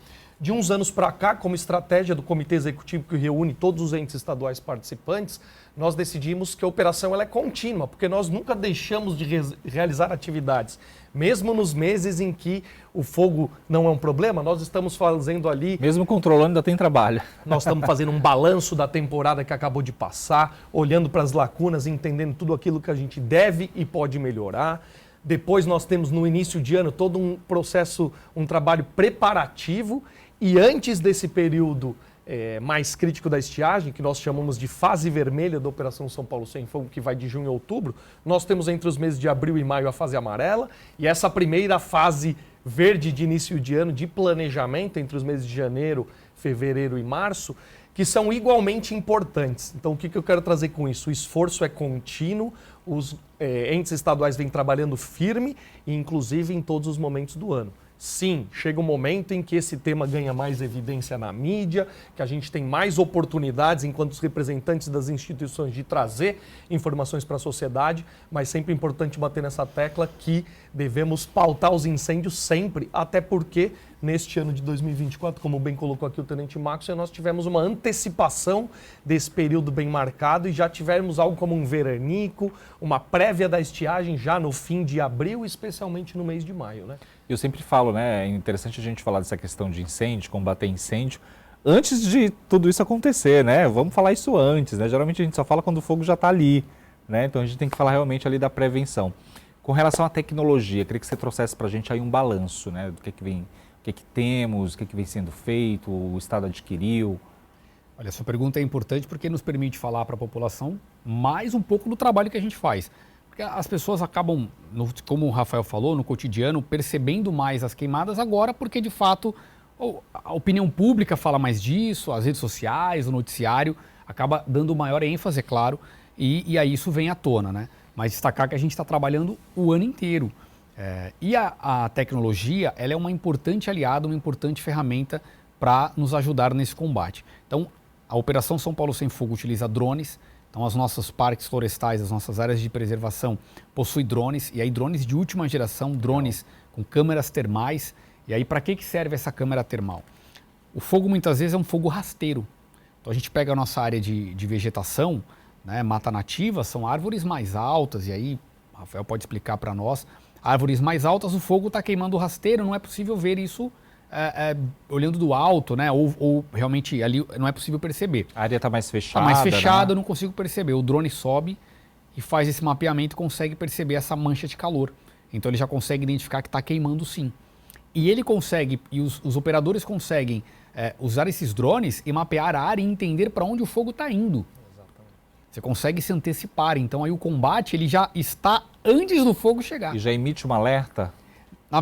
De uns anos para cá, como estratégia do Comitê Executivo que reúne todos os entes estaduais participantes, nós decidimos que a operação ela é contínua, porque nós nunca deixamos de realizar atividades. Mesmo nos meses em que o fogo não é um problema, nós estamos fazendo ali... Mesmo controlando, ainda tem trabalho. Nós estamos fazendo um balanço da temporada que acabou de passar, olhando para as lacunas, entendendo tudo aquilo que a gente deve e pode melhorar. Depois nós temos no início de ano todo um processo, um trabalho preparativo. E antes desse período mais crítico da estiagem, que nós chamamos de fase vermelha da Operação São Paulo Sem Fogo, que vai de junho a outubro, nós temos entre os meses de abril e maio a fase amarela, e essa primeira fase verde de início de ano, de planejamento, entre os meses de janeiro, fevereiro e março, que são igualmente importantes. Então, o que eu quero trazer com isso? O esforço é contínuo, os entes estaduais vêm trabalhando firme, e inclusive em todos os momentos do ano. Sim, chega um momento em que esse tema ganha mais evidência na mídia, que a gente tem mais oportunidades enquanto os representantes das instituições de trazer informações para a sociedade, mas sempre é importante bater nessa tecla que devemos pautar os incêndios sempre, até porque neste ano de 2024, como bem colocou aqui o Tenente Maxwell, nós tivemos uma antecipação desse período bem marcado e já tivemos algo como um veranico, uma prévia da estiagem já no fim de abril, especialmente no mês de maio, né? Eu sempre falo, né, é interessante a gente falar dessa questão de incêndio, combater incêndio, antes de tudo isso acontecer, né? Vamos falar isso antes, né? Geralmente a gente só fala quando o fogo já está ali, né? Então a gente tem que falar realmente ali da prevenção. Com relação à tecnologia, queria que você trouxesse para a gente aí um balanço, né? Do que vem, o que temos, o que vem sendo feito, o Estado adquiriu. Olha, essa pergunta é importante porque nos permite falar para a população mais um pouco do trabalho que a gente faz. Porque as pessoas acabam, como o Rafael falou, no cotidiano, percebendo mais as queimadas agora, porque de fato a opinião pública fala mais disso, as redes sociais, o noticiário, acaba dando maior ênfase, é claro, e aí isso vem à tona, né? Mas destacar que a gente está trabalhando o ano inteiro. E a tecnologia, ela é uma importante aliada, uma importante ferramenta para nos ajudar nesse combate. Então, a Operação São Paulo Sem Fogo utiliza drones. Então, os nossos parques florestais, as nossas áreas de preservação possuem drones, e aí drones de última geração, drones com câmeras termais. E aí, para que serve essa câmera termal? O fogo, muitas vezes, é um fogo rasteiro. Então, a gente pega a nossa área de vegetação, né, mata nativa, são árvores mais altas, e aí, o Rafael pode explicar para nós, árvores mais altas, o fogo está queimando rasteiro, não é possível ver isso olhando do alto, né? Ou realmente ali não é possível perceber. A área está mais fechada. Está mais fechada, né? eu não consigo perceber. O drone sobe e faz esse mapeamento e consegue perceber essa mancha de calor. Então ele já consegue identificar que está queimando sim. E ele consegue, e os operadores conseguem usar esses drones e mapear a área e entender para onde o fogo está indo. Exatamente. Você consegue se antecipar. Então aí o combate ele já está antes do fogo chegar. E já emite um alerta? Na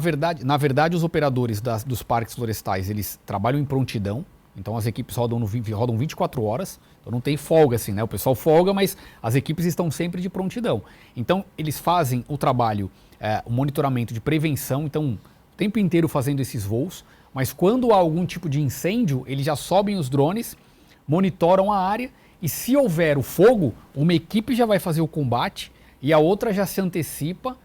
verdade, os operadores dos parques florestais, eles trabalham em prontidão, então as equipes rodam 24 horas, então não tem folga assim, né? O pessoal folga, mas as equipes estão sempre de prontidão. Então, eles fazem o trabalho, o monitoramento de prevenção, então, o tempo inteiro fazendo esses voos, mas quando há algum tipo de incêndio, eles já sobem os drones, monitoram a área, e se houver o fogo, uma equipe já vai fazer o combate, e a outra já se antecipa,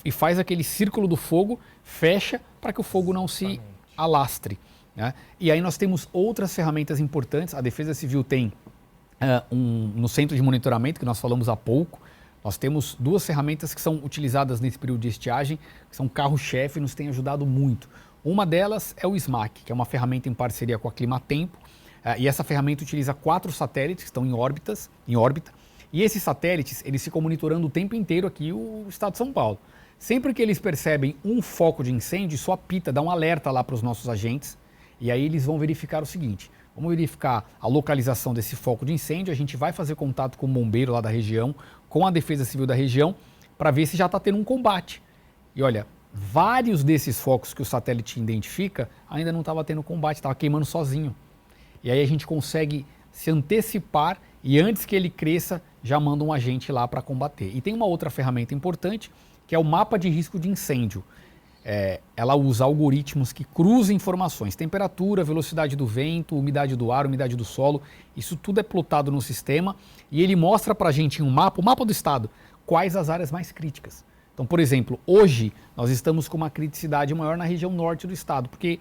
e faz aquele círculo do fogo, fecha para que o fogo não se alastre. Né? E aí nós temos outras ferramentas importantes. A Defesa Civil tem no centro de monitoramento, que nós falamos há pouco, nós temos 2 ferramentas que são utilizadas nesse período de estiagem, que são carro-chefe e nos têm ajudado muito. Uma delas é o SMAC, que é uma ferramenta em parceria com a Climatempo, e essa ferramenta utiliza 4 satélites que estão em órbita. E esses satélites, eles ficam monitorando o tempo inteiro aqui o estado de São Paulo. Sempre que eles percebem um foco de incêndio, isso apita, dá um alerta lá para os nossos agentes, e aí eles vão verificar o seguinte, vamos verificar a localização desse foco de incêndio, a gente vai fazer contato com o bombeiro lá da região, com a Defesa Civil da região, para ver se já está tendo um combate. E olha, vários desses focos que o satélite identifica ainda não estava tendo combate, estava queimando sozinho. E aí a gente consegue se antecipar e antes que ele cresça, já manda um agente lá para combater. E tem uma outra ferramenta importante, que é o mapa de risco de incêndio. Ela usa algoritmos que cruzam informações, temperatura, velocidade do vento, umidade do ar, umidade do solo, isso tudo é plotado no sistema e ele mostra para a gente em um mapa, o mapa do estado, quais as áreas mais críticas. Então, por exemplo, hoje nós estamos com uma criticidade maior na região norte do estado, porque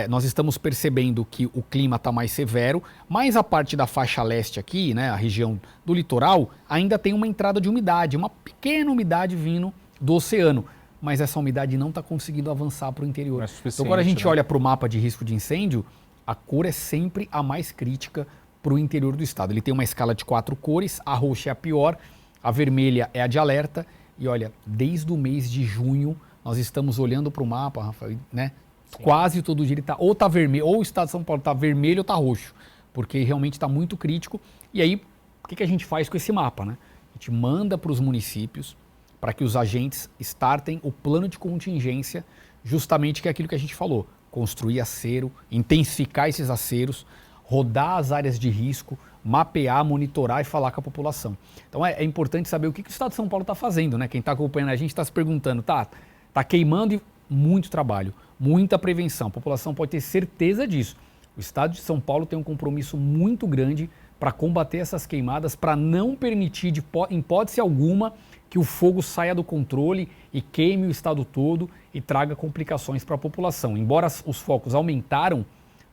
nós estamos percebendo que o clima está mais severo, mas a parte da faixa leste aqui, né, a região do litoral, ainda tem uma entrada de umidade, uma pequena umidade vindo do oceano, mas essa umidade não está conseguindo avançar para o interior. Então, quando a gente olha para o mapa de risco de incêndio, a cor é sempre a mais crítica para o interior do estado. Ele tem uma escala de 4 cores, a roxa é a pior, a vermelha é a de alerta, e olha, desde o mês de junho, nós estamos olhando para o mapa, Rafael, né? Sim. Quase todo dia ele está ou está vermelho, ou o estado de São Paulo está vermelho ou está roxo, porque realmente está muito crítico. E aí, o que a gente faz com esse mapa, né? A gente manda para os municípios para que os agentes startem o plano de contingência, justamente que é aquilo que a gente falou, construir acero, intensificar esses aceros, rodar as áreas de risco, mapear, monitorar e falar com a população. Então é importante saber o que o estado de São Paulo está fazendo, né? Quem está acompanhando a gente está se perguntando, tá queimando e muito trabalho, muita prevenção. A população pode ter certeza disso. O estado de São Paulo tem um compromisso muito grande para combater essas queimadas, para não permitir, em hipótese alguma, que o fogo saia do controle e queime o estado todo e traga complicações para a população. Embora os focos aumentaram,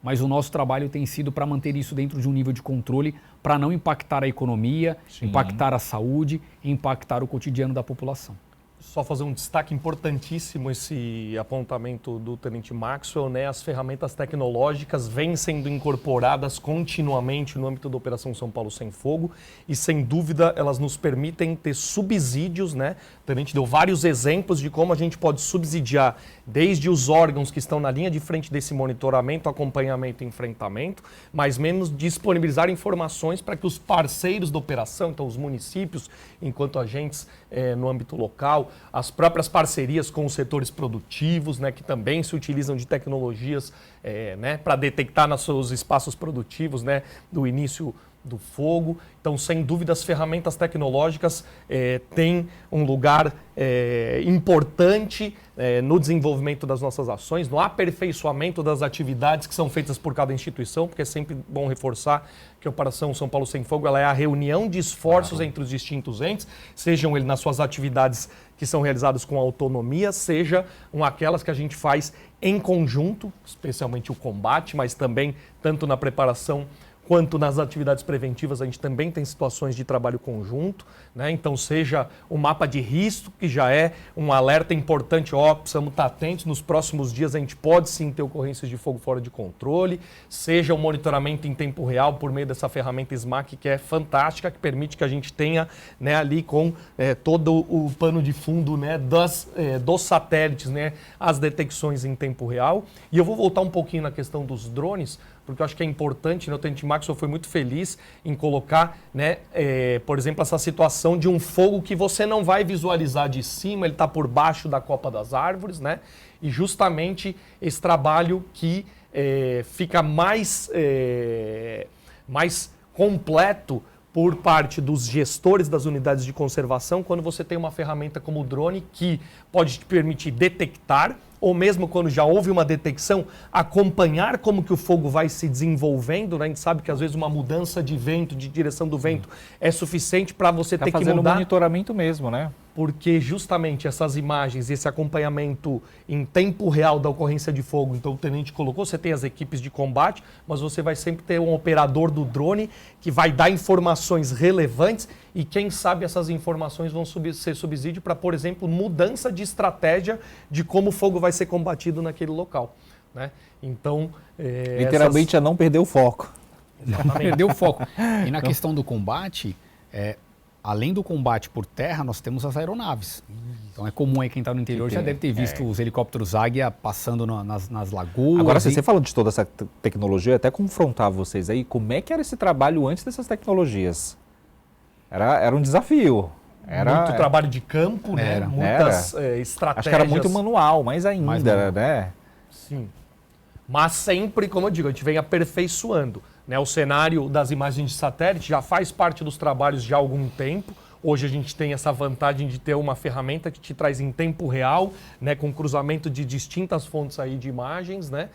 mas o nosso trabalho tem sido para manter isso dentro de um nível de controle, para não impactar a economia, Sim. impactar a saúde e impactar o cotidiano da população. Só fazer um destaque importantíssimo esse apontamento do Tenente Maxwell, né? As ferramentas tecnológicas vêm sendo incorporadas continuamente no âmbito da Operação São Paulo Sem Fogo e, sem dúvida, elas nos permitem ter subsídios, né? O Tenente deu vários exemplos de como a gente pode subsidiar desde os órgãos que estão na linha de frente desse monitoramento, acompanhamento e enfrentamento, mas menos disponibilizar informações para que os parceiros da operação, então os municípios, enquanto agentes no âmbito local, as próprias parcerias com os setores produtivos, né, que também se utilizam de tecnologias para detectar nos seus espaços produtivos, né, do início do fogo. Então, sem dúvida, as ferramentas tecnológicas têm um lugar importante no desenvolvimento das nossas ações, no aperfeiçoamento das atividades que são feitas por cada instituição, porque é sempre bom reforçar que a Operação São Paulo Sem Fogo ela é a reunião de esforços entre os distintos entes, sejam eles nas suas atividades que são realizadas com autonomia, sejam aquelas que a gente faz em conjunto, especialmente o combate, mas também tanto na preparação quanto nas atividades preventivas, a gente também tem situações de trabalho conjunto, né? Então, seja o mapa de risco, que já é um alerta importante, precisamos estar atentos, nos próximos dias a gente pode sim ter ocorrências de fogo fora de controle, seja o monitoramento em tempo real por meio dessa ferramenta SMAC, que é fantástica, que permite que a gente tenha, né, ali com todo o pano de fundo, né, dos satélites, né, as detecções em tempo real. E eu vou voltar um pouquinho na questão dos drones, porque eu acho que é importante, né? O Tenente Maxwell foi muito feliz em colocar, né, por exemplo, essa situação de um fogo que você não vai visualizar de cima, ele está por baixo da copa das árvores, né? E justamente esse trabalho que fica mais completo por parte dos gestores das unidades de conservação, quando você tem uma ferramenta como o drone que pode te permitir detectar, ou mesmo quando já houve uma detecção, acompanhar como que o fogo vai se desenvolvendo, né? A gente sabe que às vezes uma mudança de vento, de direção do vento, é suficiente para você ter que mudar. Tá fazendo monitoramento mesmo, né? Porque justamente essas imagens, esse acompanhamento em tempo real da ocorrência de fogo, então o tenente colocou, você tem as equipes de combate, mas você vai sempre ter um operador do drone que vai dar informações relevantes e quem sabe essas informações vão ser subsídio para, por exemplo, mudança de estratégia de como o fogo vai ser combatido naquele local, né? Então, literalmente é não perder o foco. Não perder o foco. E na questão do combate, além do combate por terra, nós temos as aeronaves. Então é comum aí quem está no interior já deve ter visto os helicópteros Águia passando nas lagoas. Agora, você falando de toda essa tecnologia, eu até confrontar vocês aí, como é que era esse trabalho antes dessas tecnologias? Era um desafio. Muito trabalho de campo, né? Muitas estratégias. Acho que era muito manual, mais ainda, né? Sim. Mas sempre, como eu digo, a gente vem aperfeiçoando, né? O cenário das imagens de satélite já faz parte dos trabalhos de há algum tempo. Hoje a gente tem essa vantagem de ter uma ferramenta que te traz em tempo real, né, com cruzamento de distintas fontes aí de imagens, né,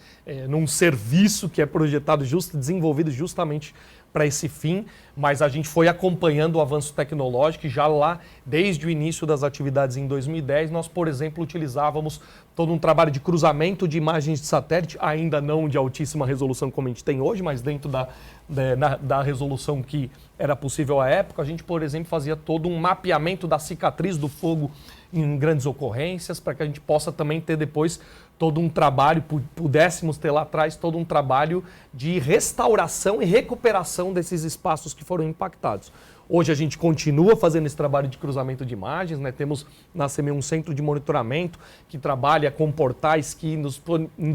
num serviço que é projetado, desenvolvido justamente para esse fim, mas a gente foi acompanhando o avanço tecnológico e já lá, desde o início das atividades em 2010, nós, por exemplo, utilizávamos todo um trabalho de cruzamento de imagens de satélite, ainda não de altíssima resolução como a gente tem hoje, mas dentro da resolução que era possível à época, a gente, por exemplo, fazia todo um mapeamento da cicatriz do fogo em grandes ocorrências, para que a gente possa também ter depois todo um trabalho, pudéssemos ter lá atrás todo um trabalho de restauração e recuperação desses espaços que foram impactados. Hoje a gente continua fazendo esse trabalho de cruzamento de imagens, né? Temos na CME um centro de monitoramento que trabalha com portais que nos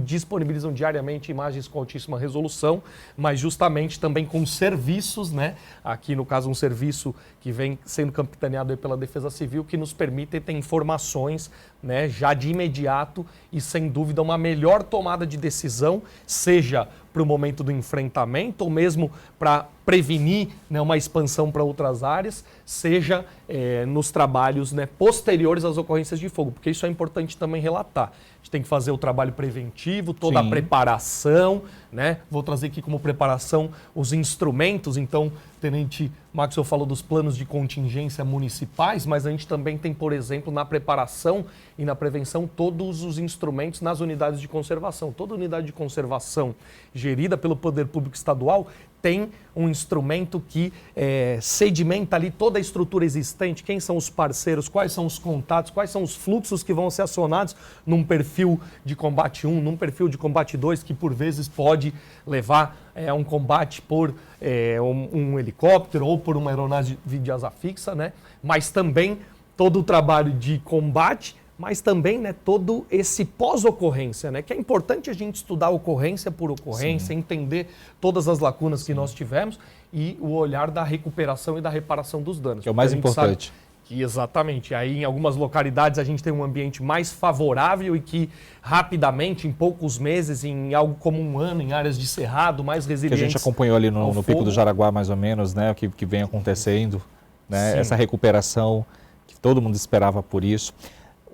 disponibilizam diariamente imagens com altíssima resolução, mas justamente também com serviços, né? Aqui no caso um serviço que vem sendo capitaneado aí pela Defesa Civil, que nos permite ter informações, né, já de imediato e sem dúvida uma melhor tomada de decisão, seja para o momento do enfrentamento ou mesmo para prevenir, né, uma expansão para outras áreas, seja nos trabalhos, né, posteriores às ocorrências de fogo, porque isso é importante também relatar. A gente tem que fazer o trabalho preventivo, toda a preparação, né? Vou trazer aqui como preparação os instrumentos. Então, o Tenente Maxwell falou dos planos de contingência municipais, mas a gente também tem, por exemplo, na preparação e na prevenção, todos os instrumentos nas unidades de conservação. Toda unidade de conservação gerida pelo Poder Público Estadual tem um instrumento que sedimenta ali toda a estrutura existente, quem são os parceiros, quais são os contatos, quais são os fluxos que vão ser acionados num perfil de combate 1, num perfil de combate 2, que por vezes pode levar a um combate por um helicóptero ou por uma aeronave de asa fixa, né? Mas também todo o trabalho de combate, mas também, né, todo esse pós-ocorrência, né, que é importante a gente estudar ocorrência por ocorrência, entender todas as lacunas que nós tivemos e o olhar da recuperação e da reparação dos danos. Que é o mais importante. Exatamente. Aí em algumas localidades a gente tem um ambiente mais favorável e que rapidamente, em poucos meses, em algo como um ano, em áreas de cerrado, mais resilientes. Que a gente acompanhou ali no Pico do Jaraguá, mais ou menos, né, o que vem acontecendo, né, essa recuperação, que todo mundo esperava por isso.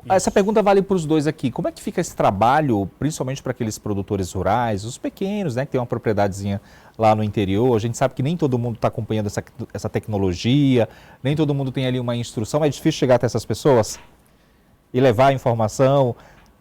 Essa pergunta vale para os dois aqui. Como é que fica esse trabalho, principalmente para aqueles produtores rurais, os pequenos, né, que tem uma propriedadezinha lá no interior? A gente sabe que nem todo mundo está acompanhando essa tecnologia, nem todo mundo tem ali uma instrução. É difícil chegar até essas pessoas e levar a informação?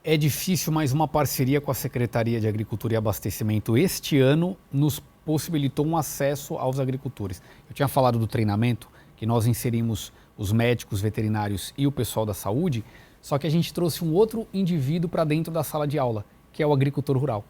É difícil, mas uma parceria com a Secretaria de Agricultura e Abastecimento este ano nos possibilitou um acesso aos agricultores. Eu tinha falado do treinamento, que nós inserimos os médicos, veterinários e o pessoal da saúde, só que a gente trouxe um outro indivíduo para dentro da sala de aula, que é o agricultor rural.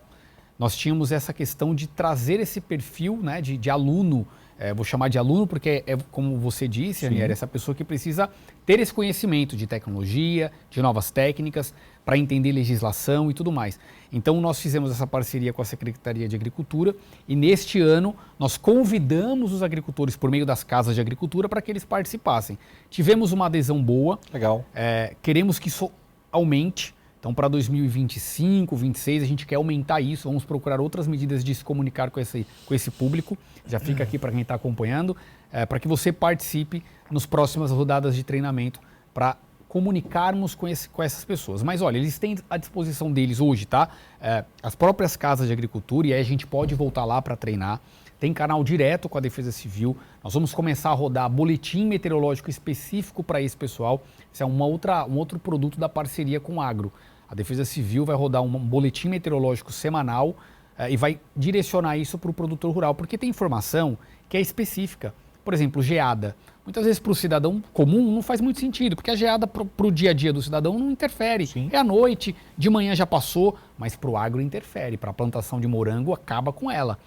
Nós tínhamos essa questão de trazer esse perfil, né, de aluno, vou chamar de aluno porque é como você disse, Anier, essa pessoa que precisa ter esse conhecimento de tecnologia, de novas técnicas, para entender legislação e tudo mais. Então nós fizemos essa parceria com a Secretaria de Agricultura e neste ano nós convidamos os agricultores por meio das casas de agricultura para que eles participassem. Tivemos uma adesão boa. Legal. Queremos que isso aumente. Então, para 2025, 2026, a gente quer aumentar isso. Vamos procurar outras medidas de se comunicar com esse público. Já fica aqui para quem está acompanhando, para que você participe nas próximas rodadas de treinamento para comunicarmos com essas pessoas. Mas olha, eles têm à disposição deles hoje, tá? As próprias casas de agricultura, e aí a gente pode voltar lá para treinar. Tem canal direto com a Defesa Civil. Nós vamos começar a rodar boletim meteorológico específico para esse pessoal. Isso é um outro produto da parceria com o Agro. A Defesa Civil vai rodar um boletim meteorológico semanal e vai direcionar isso para o produtor rural, porque tem informação que é específica. Por exemplo, geada. Muitas vezes para o cidadão comum não faz muito sentido, porque a geada para o dia a dia do cidadão não interfere. Sim. É à noite, de manhã já passou, mas para o agro interfere. Para a plantação de morango acaba com ela.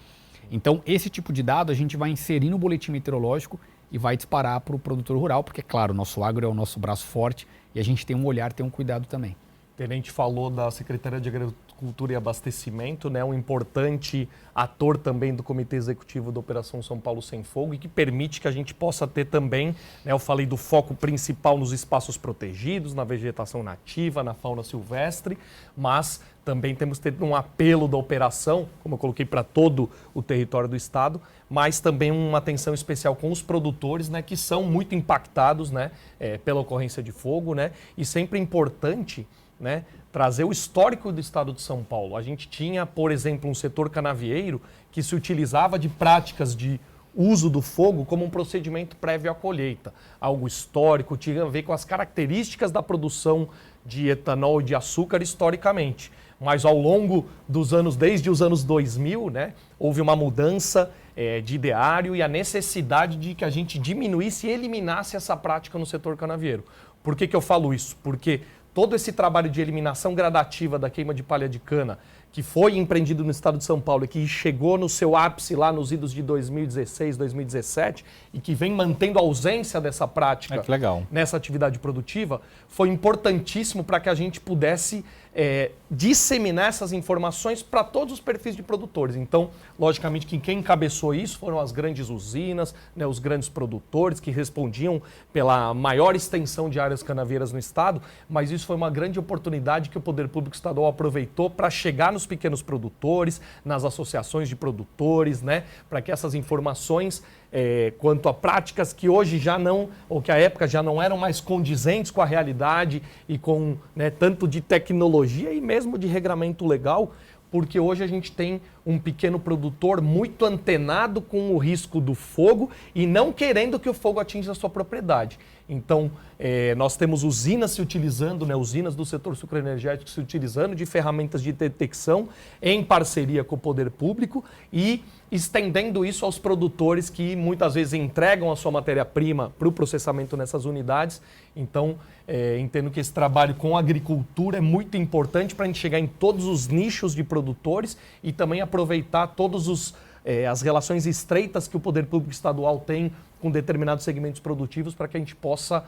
Então, esse tipo de dado a gente vai inserir no boletim meteorológico e vai disparar para o produtor rural, porque, claro, o nosso agro é o nosso braço forte e a gente tem um olhar, tem um cuidado também. O tenente falou da Secretaria de Agricultura e Abastecimento, né, um importante ator também do Comitê Executivo da Operação São Paulo Sem Fogo e que permite que a gente possa ter também, né, eu falei do foco principal nos espaços protegidos, na vegetação nativa, na fauna silvestre, mas também temos que ter um apelo da operação, como eu coloquei para todo o território do estado, mas também uma atenção especial com os produtores, né, que são muito impactados, né, pela ocorrência de fogo, né, e sempre importante, né, trazer o histórico do estado de São Paulo. A gente tinha, por exemplo, um setor canavieiro que se utilizava de práticas de uso do fogo como um procedimento prévio à colheita. Algo histórico, tinha a ver com as características da produção de etanol e de açúcar historicamente. Mas ao longo dos anos, desde os anos 2000, né, houve uma mudança de ideário e a necessidade de que a gente diminuísse e eliminasse essa prática no setor canavieiro. Por que eu falo isso? Porque todo esse trabalho de eliminação gradativa da queima de palha de cana, que foi empreendido no estado de São Paulo e que chegou no seu ápice lá nos idos de 2016, 2017 e que vem mantendo a ausência dessa prática nessa atividade produtiva, foi importantíssimo para que a gente pudesse disseminar essas informações para todos os perfis de produtores. Então, logicamente, que quem encabeçou isso foram as grandes usinas, né, os grandes produtores que respondiam pela maior extensão de áreas canavieiras no estado, mas isso foi uma grande oportunidade que o Poder Público Estadual aproveitou para chegar nos pequenos produtores, nas associações de produtores, né, para que essas informações quanto a práticas que hoje já não, ou que à época já não eram mais condizentes com a realidade e com, né, tanto de tecnologia e mesmo de regramento legal, porque hoje a gente tem um pequeno produtor muito antenado com o risco do fogo e não querendo que o fogo atinja a sua propriedade. Então, nós temos usinas se utilizando, né, usinas do setor sucroenergético se utilizando de ferramentas de detecção em parceria com o poder público e estendendo isso aos produtores que muitas vezes entregam a sua matéria-prima para o processamento nessas unidades. Então, entendo que esse trabalho com a agricultura é muito importante para a gente chegar em todos os nichos de produtores e também aproveitar todos as relações estreitas que o Poder Público Estadual tem com determinados segmentos produtivos para que a gente possa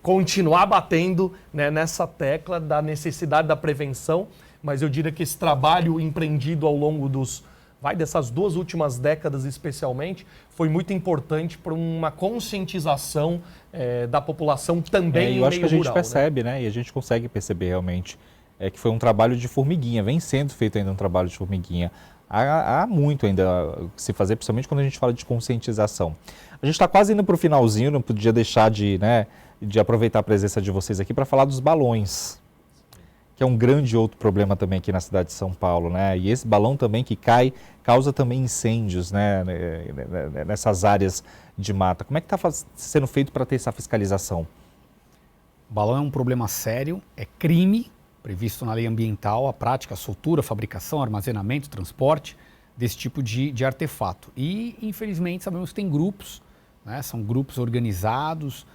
continuar batendo, né, nessa tecla da necessidade da prevenção. Mas eu diria que esse trabalho empreendido ao longo dessas 2 últimas décadas especialmente, foi muito importante para uma conscientização da população também em meio rural. Eu acho que a gente percebe, né? E a gente consegue perceber realmente que foi um trabalho de formiguinha, vem sendo feito ainda um trabalho de formiguinha. Há muito ainda que se fazer, principalmente quando a gente fala de conscientização. A gente está quase indo para o finalzinho, não podia deixar de aproveitar a presença de vocês aqui para falar dos balões, que é um grande outro problema também aqui na cidade de São Paulo, né? E esse balão também que cai, causa também incêndios, né, nessas áreas de mata. Como é que está sendo feito para ter essa fiscalização? O balão é um problema sério, é crime, previsto na lei ambiental, a prática, a soltura, a fabricação, armazenamento, transporte. desse tipo de artefato. E, infelizmente, sabemos que tem grupos, né, são grupos organizados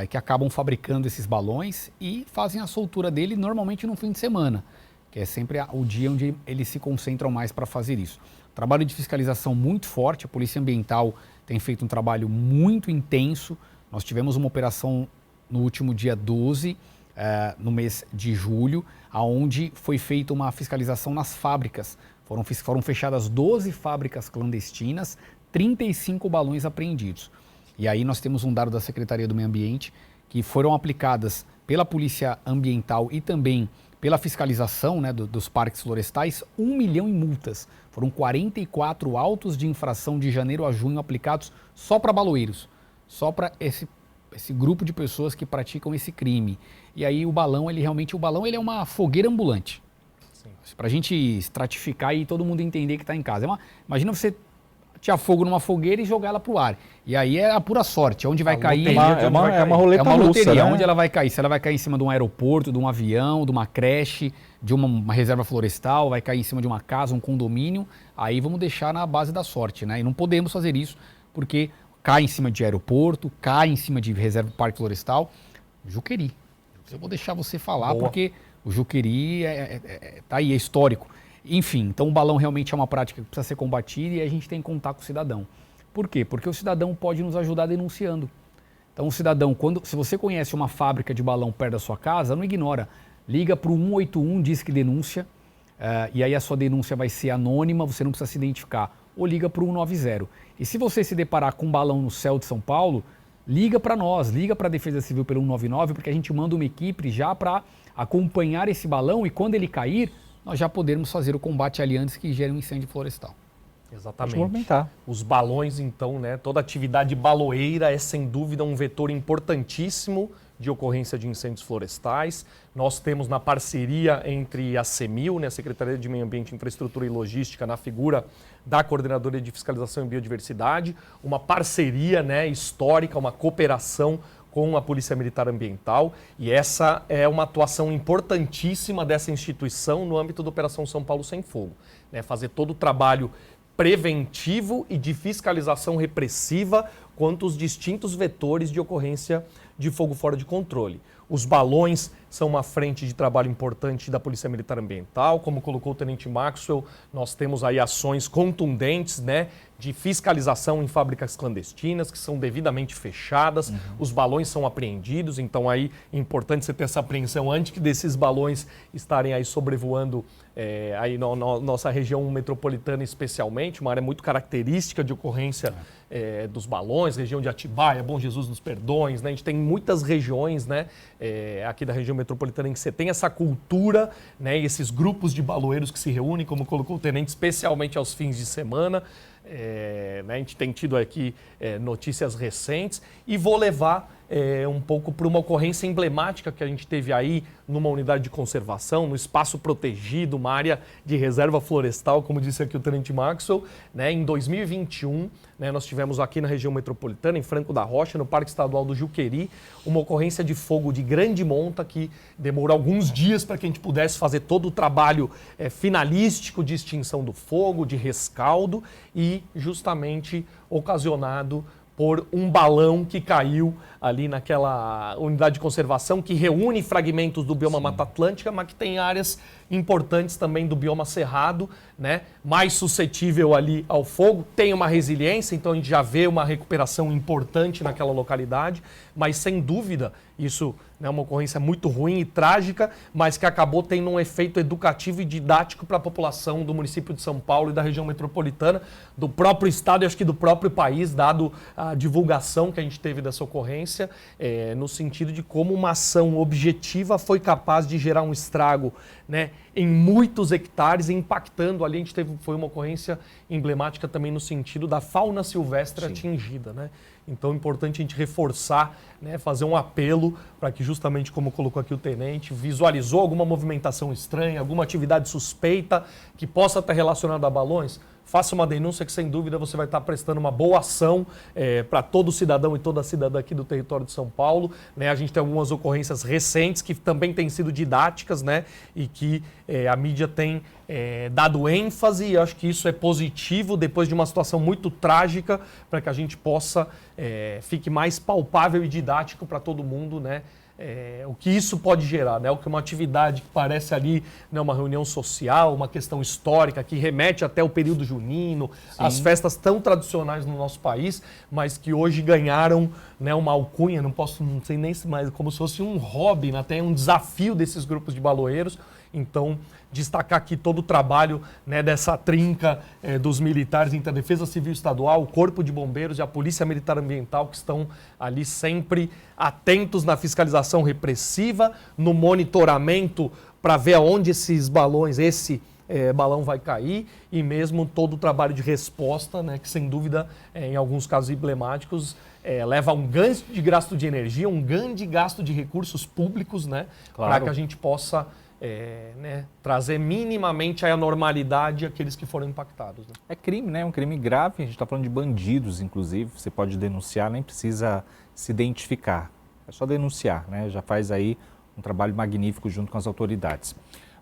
que acabam fabricando esses balões e fazem a soltura dele normalmente no fim de semana, que é sempre o dia onde eles se concentram mais para fazer isso. Trabalho de fiscalização muito forte, a Polícia Ambiental tem feito um trabalho muito intenso. Nós tivemos uma operação no último dia 12, no mês de julho, onde foi feita uma fiscalização nas fábricas. Foram fechadas 12 fábricas clandestinas, 35 balões apreendidos. E aí nós temos um dado da Secretaria do Meio Ambiente que foram aplicadas pela Polícia Ambiental e também pela fiscalização, né, dos parques florestais, 1 milhão em multas. Foram 44 autos de infração de janeiro a junho aplicados só para baloeiros, só para esse grupo de pessoas que praticam esse crime. E aí o balão, ele é uma fogueira ambulante. Para a gente estratificar e todo mundo entender que está em casa. Imagina você tirar fogo numa fogueira e jogar ela para o ar. E aí é a pura sorte, onde vai cair. É uma roleta russa, loteria, né? onde ela vai cair. Se ela vai cair em cima de um aeroporto, de um avião, de uma creche, de uma reserva florestal, vai cair em cima de uma casa, um condomínio, aí vamos deixar na base da sorte, né? E não podemos fazer isso, porque cai em cima de aeroporto, cai em cima de reserva parque florestal. Juqueri. Eu vou deixar você falar, porque o Juqueri tá aí, é histórico. Enfim, então o balão realmente é uma prática que precisa ser combatida e a gente tem que contar com o cidadão. Por quê? Porque o cidadão pode nos ajudar denunciando. Então o cidadão, se você conhece uma fábrica de balão perto da sua casa, não ignora. Liga para o 181, diz que denúncia, e aí a sua denúncia vai ser anônima, você não precisa se identificar. Ou liga para o 190. E se você se deparar com um balão no céu de São Paulo, liga para nós, liga para a Defesa Civil pelo 199, porque a gente manda uma equipe já para acompanhar esse balão e quando ele cair, nós já podermos fazer o combate ali antes que gere um incêndio florestal. Exatamente. Os balões, então, né, toda atividade baloeira é sem dúvida um vetor importantíssimo de ocorrência de incêndios florestais. Nós temos na parceria entre a CEMIL, né, a Secretaria de Meio Ambiente, Infraestrutura e Logística, na figura da Coordenadora de Fiscalização e Biodiversidade, uma parceria, né, histórica, uma cooperação com a Polícia Militar Ambiental, e essa é uma atuação importantíssima dessa instituição no âmbito da Operação São Paulo Sem Fogo, né, fazer todo o trabalho preventivo e de fiscalização repressiva quanto aos distintos vetores de ocorrência de fogo fora de controle. Os balões são uma frente de trabalho importante da Polícia Militar Ambiental, como colocou o Tenente Maxwell, nós temos aí ações contundentes, né, de fiscalização em fábricas clandestinas que são devidamente fechadas, os balões são apreendidos, então aí é importante você ter essa apreensão antes desses balões estarem aí sobrevoando aí na nossa região metropolitana especialmente, uma área muito característica de ocorrência dos balões, região de Atibaia, Bom Jesus dos Perdões, né? A gente tem muitas regiões, né, aqui da região metropolitana em que você tem essa cultura, né, e esses grupos de baloeiros que se reúnem, como colocou o tenente, especialmente aos fins de semana. Né, a gente tem tido aqui notícias recentes e vou levar um pouco para uma ocorrência emblemática que a gente teve aí numa unidade de conservação, no espaço protegido, uma área de reserva florestal, como disse aqui o Tenente Maxwell, né, em 2021, né, nós tivemos aqui na região metropolitana, em Franco da Rocha, no Parque Estadual do Juqueri, uma ocorrência de fogo de grande monta que demorou alguns dias para que a gente pudesse fazer todo o trabalho finalístico de extinção do fogo, de rescaldo e justamente ocasionado por um balão que caiu ali naquela unidade de conservação que reúne fragmentos do bioma Mata Atlântica, mas que tem áreas importantes também do bioma Cerrado, né? Mais suscetível ali ao fogo, tem uma resiliência, então a gente já vê uma recuperação importante naquela localidade, mas sem dúvida isso é uma ocorrência muito ruim e trágica, mas que acabou tendo um efeito educativo e didático para a população do município de São Paulo e da região metropolitana, do próprio estado e acho que do próprio país, dado a divulgação que a gente teve dessa ocorrência, no sentido de como uma ação objetiva foi capaz de gerar um estrago, né, em muitos hectares, impactando ali. Foi uma ocorrência emblemática também no sentido da fauna silvestre atingida, né? Então é importante a gente reforçar, né, fazer um apelo para que justamente, como colocou aqui o tenente, visualizou alguma movimentação estranha, alguma atividade suspeita que possa estar relacionada a balões, faça uma denúncia que, sem dúvida, você vai estar prestando uma boa ação para todo cidadão e toda cidadã aqui do território de São Paulo. Né? A gente tem algumas ocorrências recentes que também têm sido didáticas, né? E que a mídia tem dado ênfase, e acho que isso é positivo depois de uma situação muito trágica, para que a gente possa fique mais palpável e didático para todo mundo, né? O que isso pode gerar, né? O que uma atividade que parece ali, né, uma reunião social, uma questão histórica que remete até o período junino, as festas tão tradicionais no nosso país, mas que hoje ganharam, né, uma alcunha, não sei nem se mais, como se fosse um hobby, né, até um desafio desses grupos de baloeiros. Então, destacar aqui todo o trabalho, né, dessa trinca dos militares entre a Defesa Civil Estadual, o Corpo de Bombeiros e a Polícia Militar Ambiental, que estão ali sempre atentos na fiscalização repressiva, no monitoramento para ver aonde esses balões, balão vai cair, e mesmo todo o trabalho de resposta, né, que sem dúvida, em alguns casos emblemáticos, leva a um ganho de gasto de energia, um ganho de gasto de recursos públicos, né, claro, para que a gente possa trazer minimamente a normalidade àqueles que foram impactados. Né? É crime, né? É um crime grave, a gente está falando de bandidos, inclusive, você pode denunciar, nem precisa se identificar, é só denunciar, né? Já faz aí um trabalho magnífico junto com as autoridades.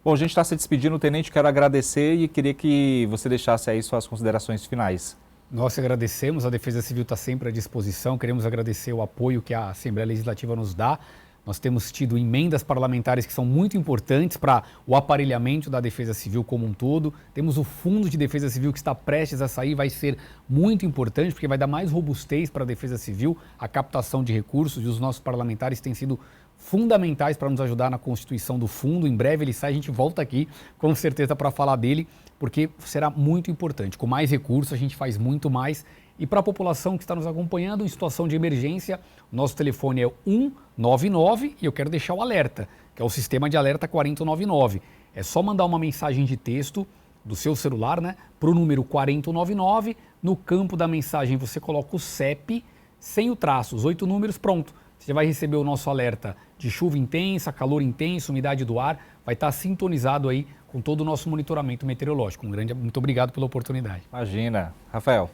Bom, a gente está se despedindo, Tenente, quero agradecer e queria que você deixasse aí suas considerações finais. Nós agradecemos, a Defesa Civil está sempre à disposição, queremos agradecer o apoio que a Assembleia Legislativa nos dá. Nós temos tido emendas parlamentares que são muito importantes para o aparelhamento da Defesa Civil como um todo. Temos o Fundo de Defesa Civil que está prestes a sair, vai ser muito importante porque vai dar mais robustez para a Defesa Civil, a captação de recursos, e os nossos parlamentares têm sido fundamentais para nos ajudar na constituição do fundo. Em breve ele sai, a gente volta aqui com certeza para falar dele, porque será muito importante. Com mais recursos a gente faz muito mais. E para a população que está nos acompanhando em situação de emergência, o nosso telefone é 199 e eu quero deixar o alerta, que é o sistema de alerta 4099. É só mandar uma mensagem de texto do seu celular, né, para o número 4099. No campo da mensagem você coloca o CEP sem o traço, os 8 números, pronto. Você vai receber o nosso alerta de chuva intensa, calor intenso, umidade do ar, vai estar sintonizado aí com todo o nosso monitoramento meteorológico. Muito obrigado pela oportunidade. Imagina. Rafael.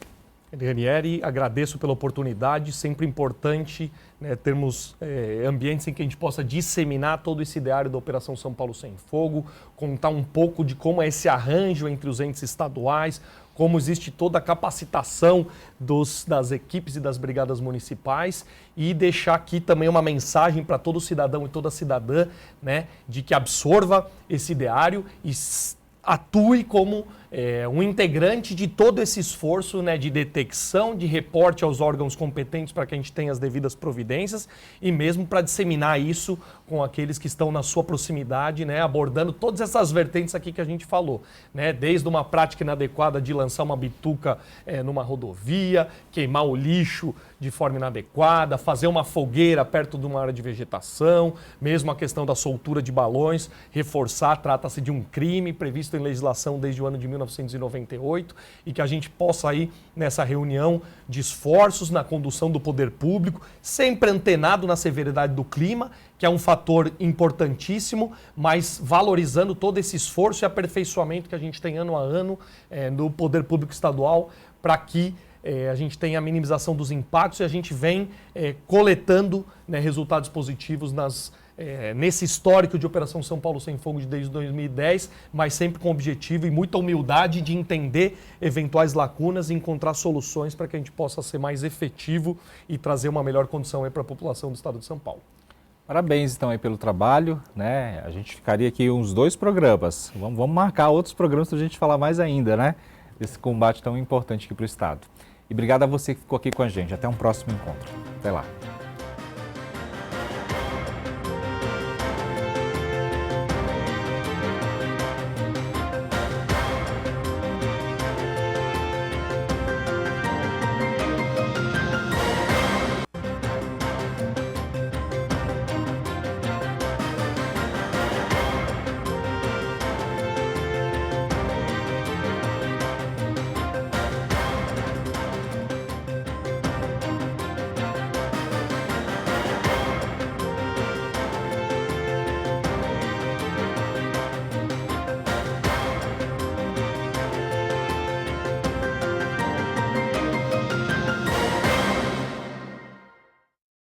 Ranieri, agradeço pela oportunidade, sempre importante, né, termos ambientes em que a gente possa disseminar todo esse ideário da Operação São Paulo Sem Fogo, contar um pouco de como é esse arranjo entre os entes estaduais, como existe toda a capacitação das equipes e das brigadas municipais, e deixar aqui também uma mensagem para todo cidadão e toda cidadã, né, de que absorva esse ideário e atue como um integrante de todo esse esforço, né, de detecção, de reporte aos órgãos competentes para que a gente tenha as devidas providências e mesmo para disseminar isso com aqueles que estão na sua proximidade, né, abordando todas essas vertentes aqui que a gente falou, né, desde uma prática inadequada de lançar uma bituca numa rodovia, queimar o lixo de forma inadequada, fazer uma fogueira perto de uma área de vegetação, mesmo a questão da soltura de balões, reforçar, trata-se de um crime previsto em legislação desde o ano de 1998 e que a gente possa aí nessa reunião de esforços na condução do poder público, sempre antenado na severidade do clima, que é um fator importantíssimo, mas valorizando todo esse esforço e aperfeiçoamento que a gente tem ano a ano no poder público estadual para que a gente tenha a minimização dos impactos e a gente vem coletando, né, resultados positivos nesse histórico de Operação São Paulo Sem Fogo desde 2010, mas sempre com objetivo e muita humildade de entender eventuais lacunas e encontrar soluções para que a gente possa ser mais efetivo e trazer uma melhor condição para a população do estado de São Paulo. Parabéns então aí pelo trabalho, né? A gente ficaria aqui uns 2 programas, vamos marcar outros programas para a gente falar mais ainda, né? Desse combate tão importante aqui para o estado. E obrigado a você que ficou aqui com a gente. Até um próximo encontro. Até lá.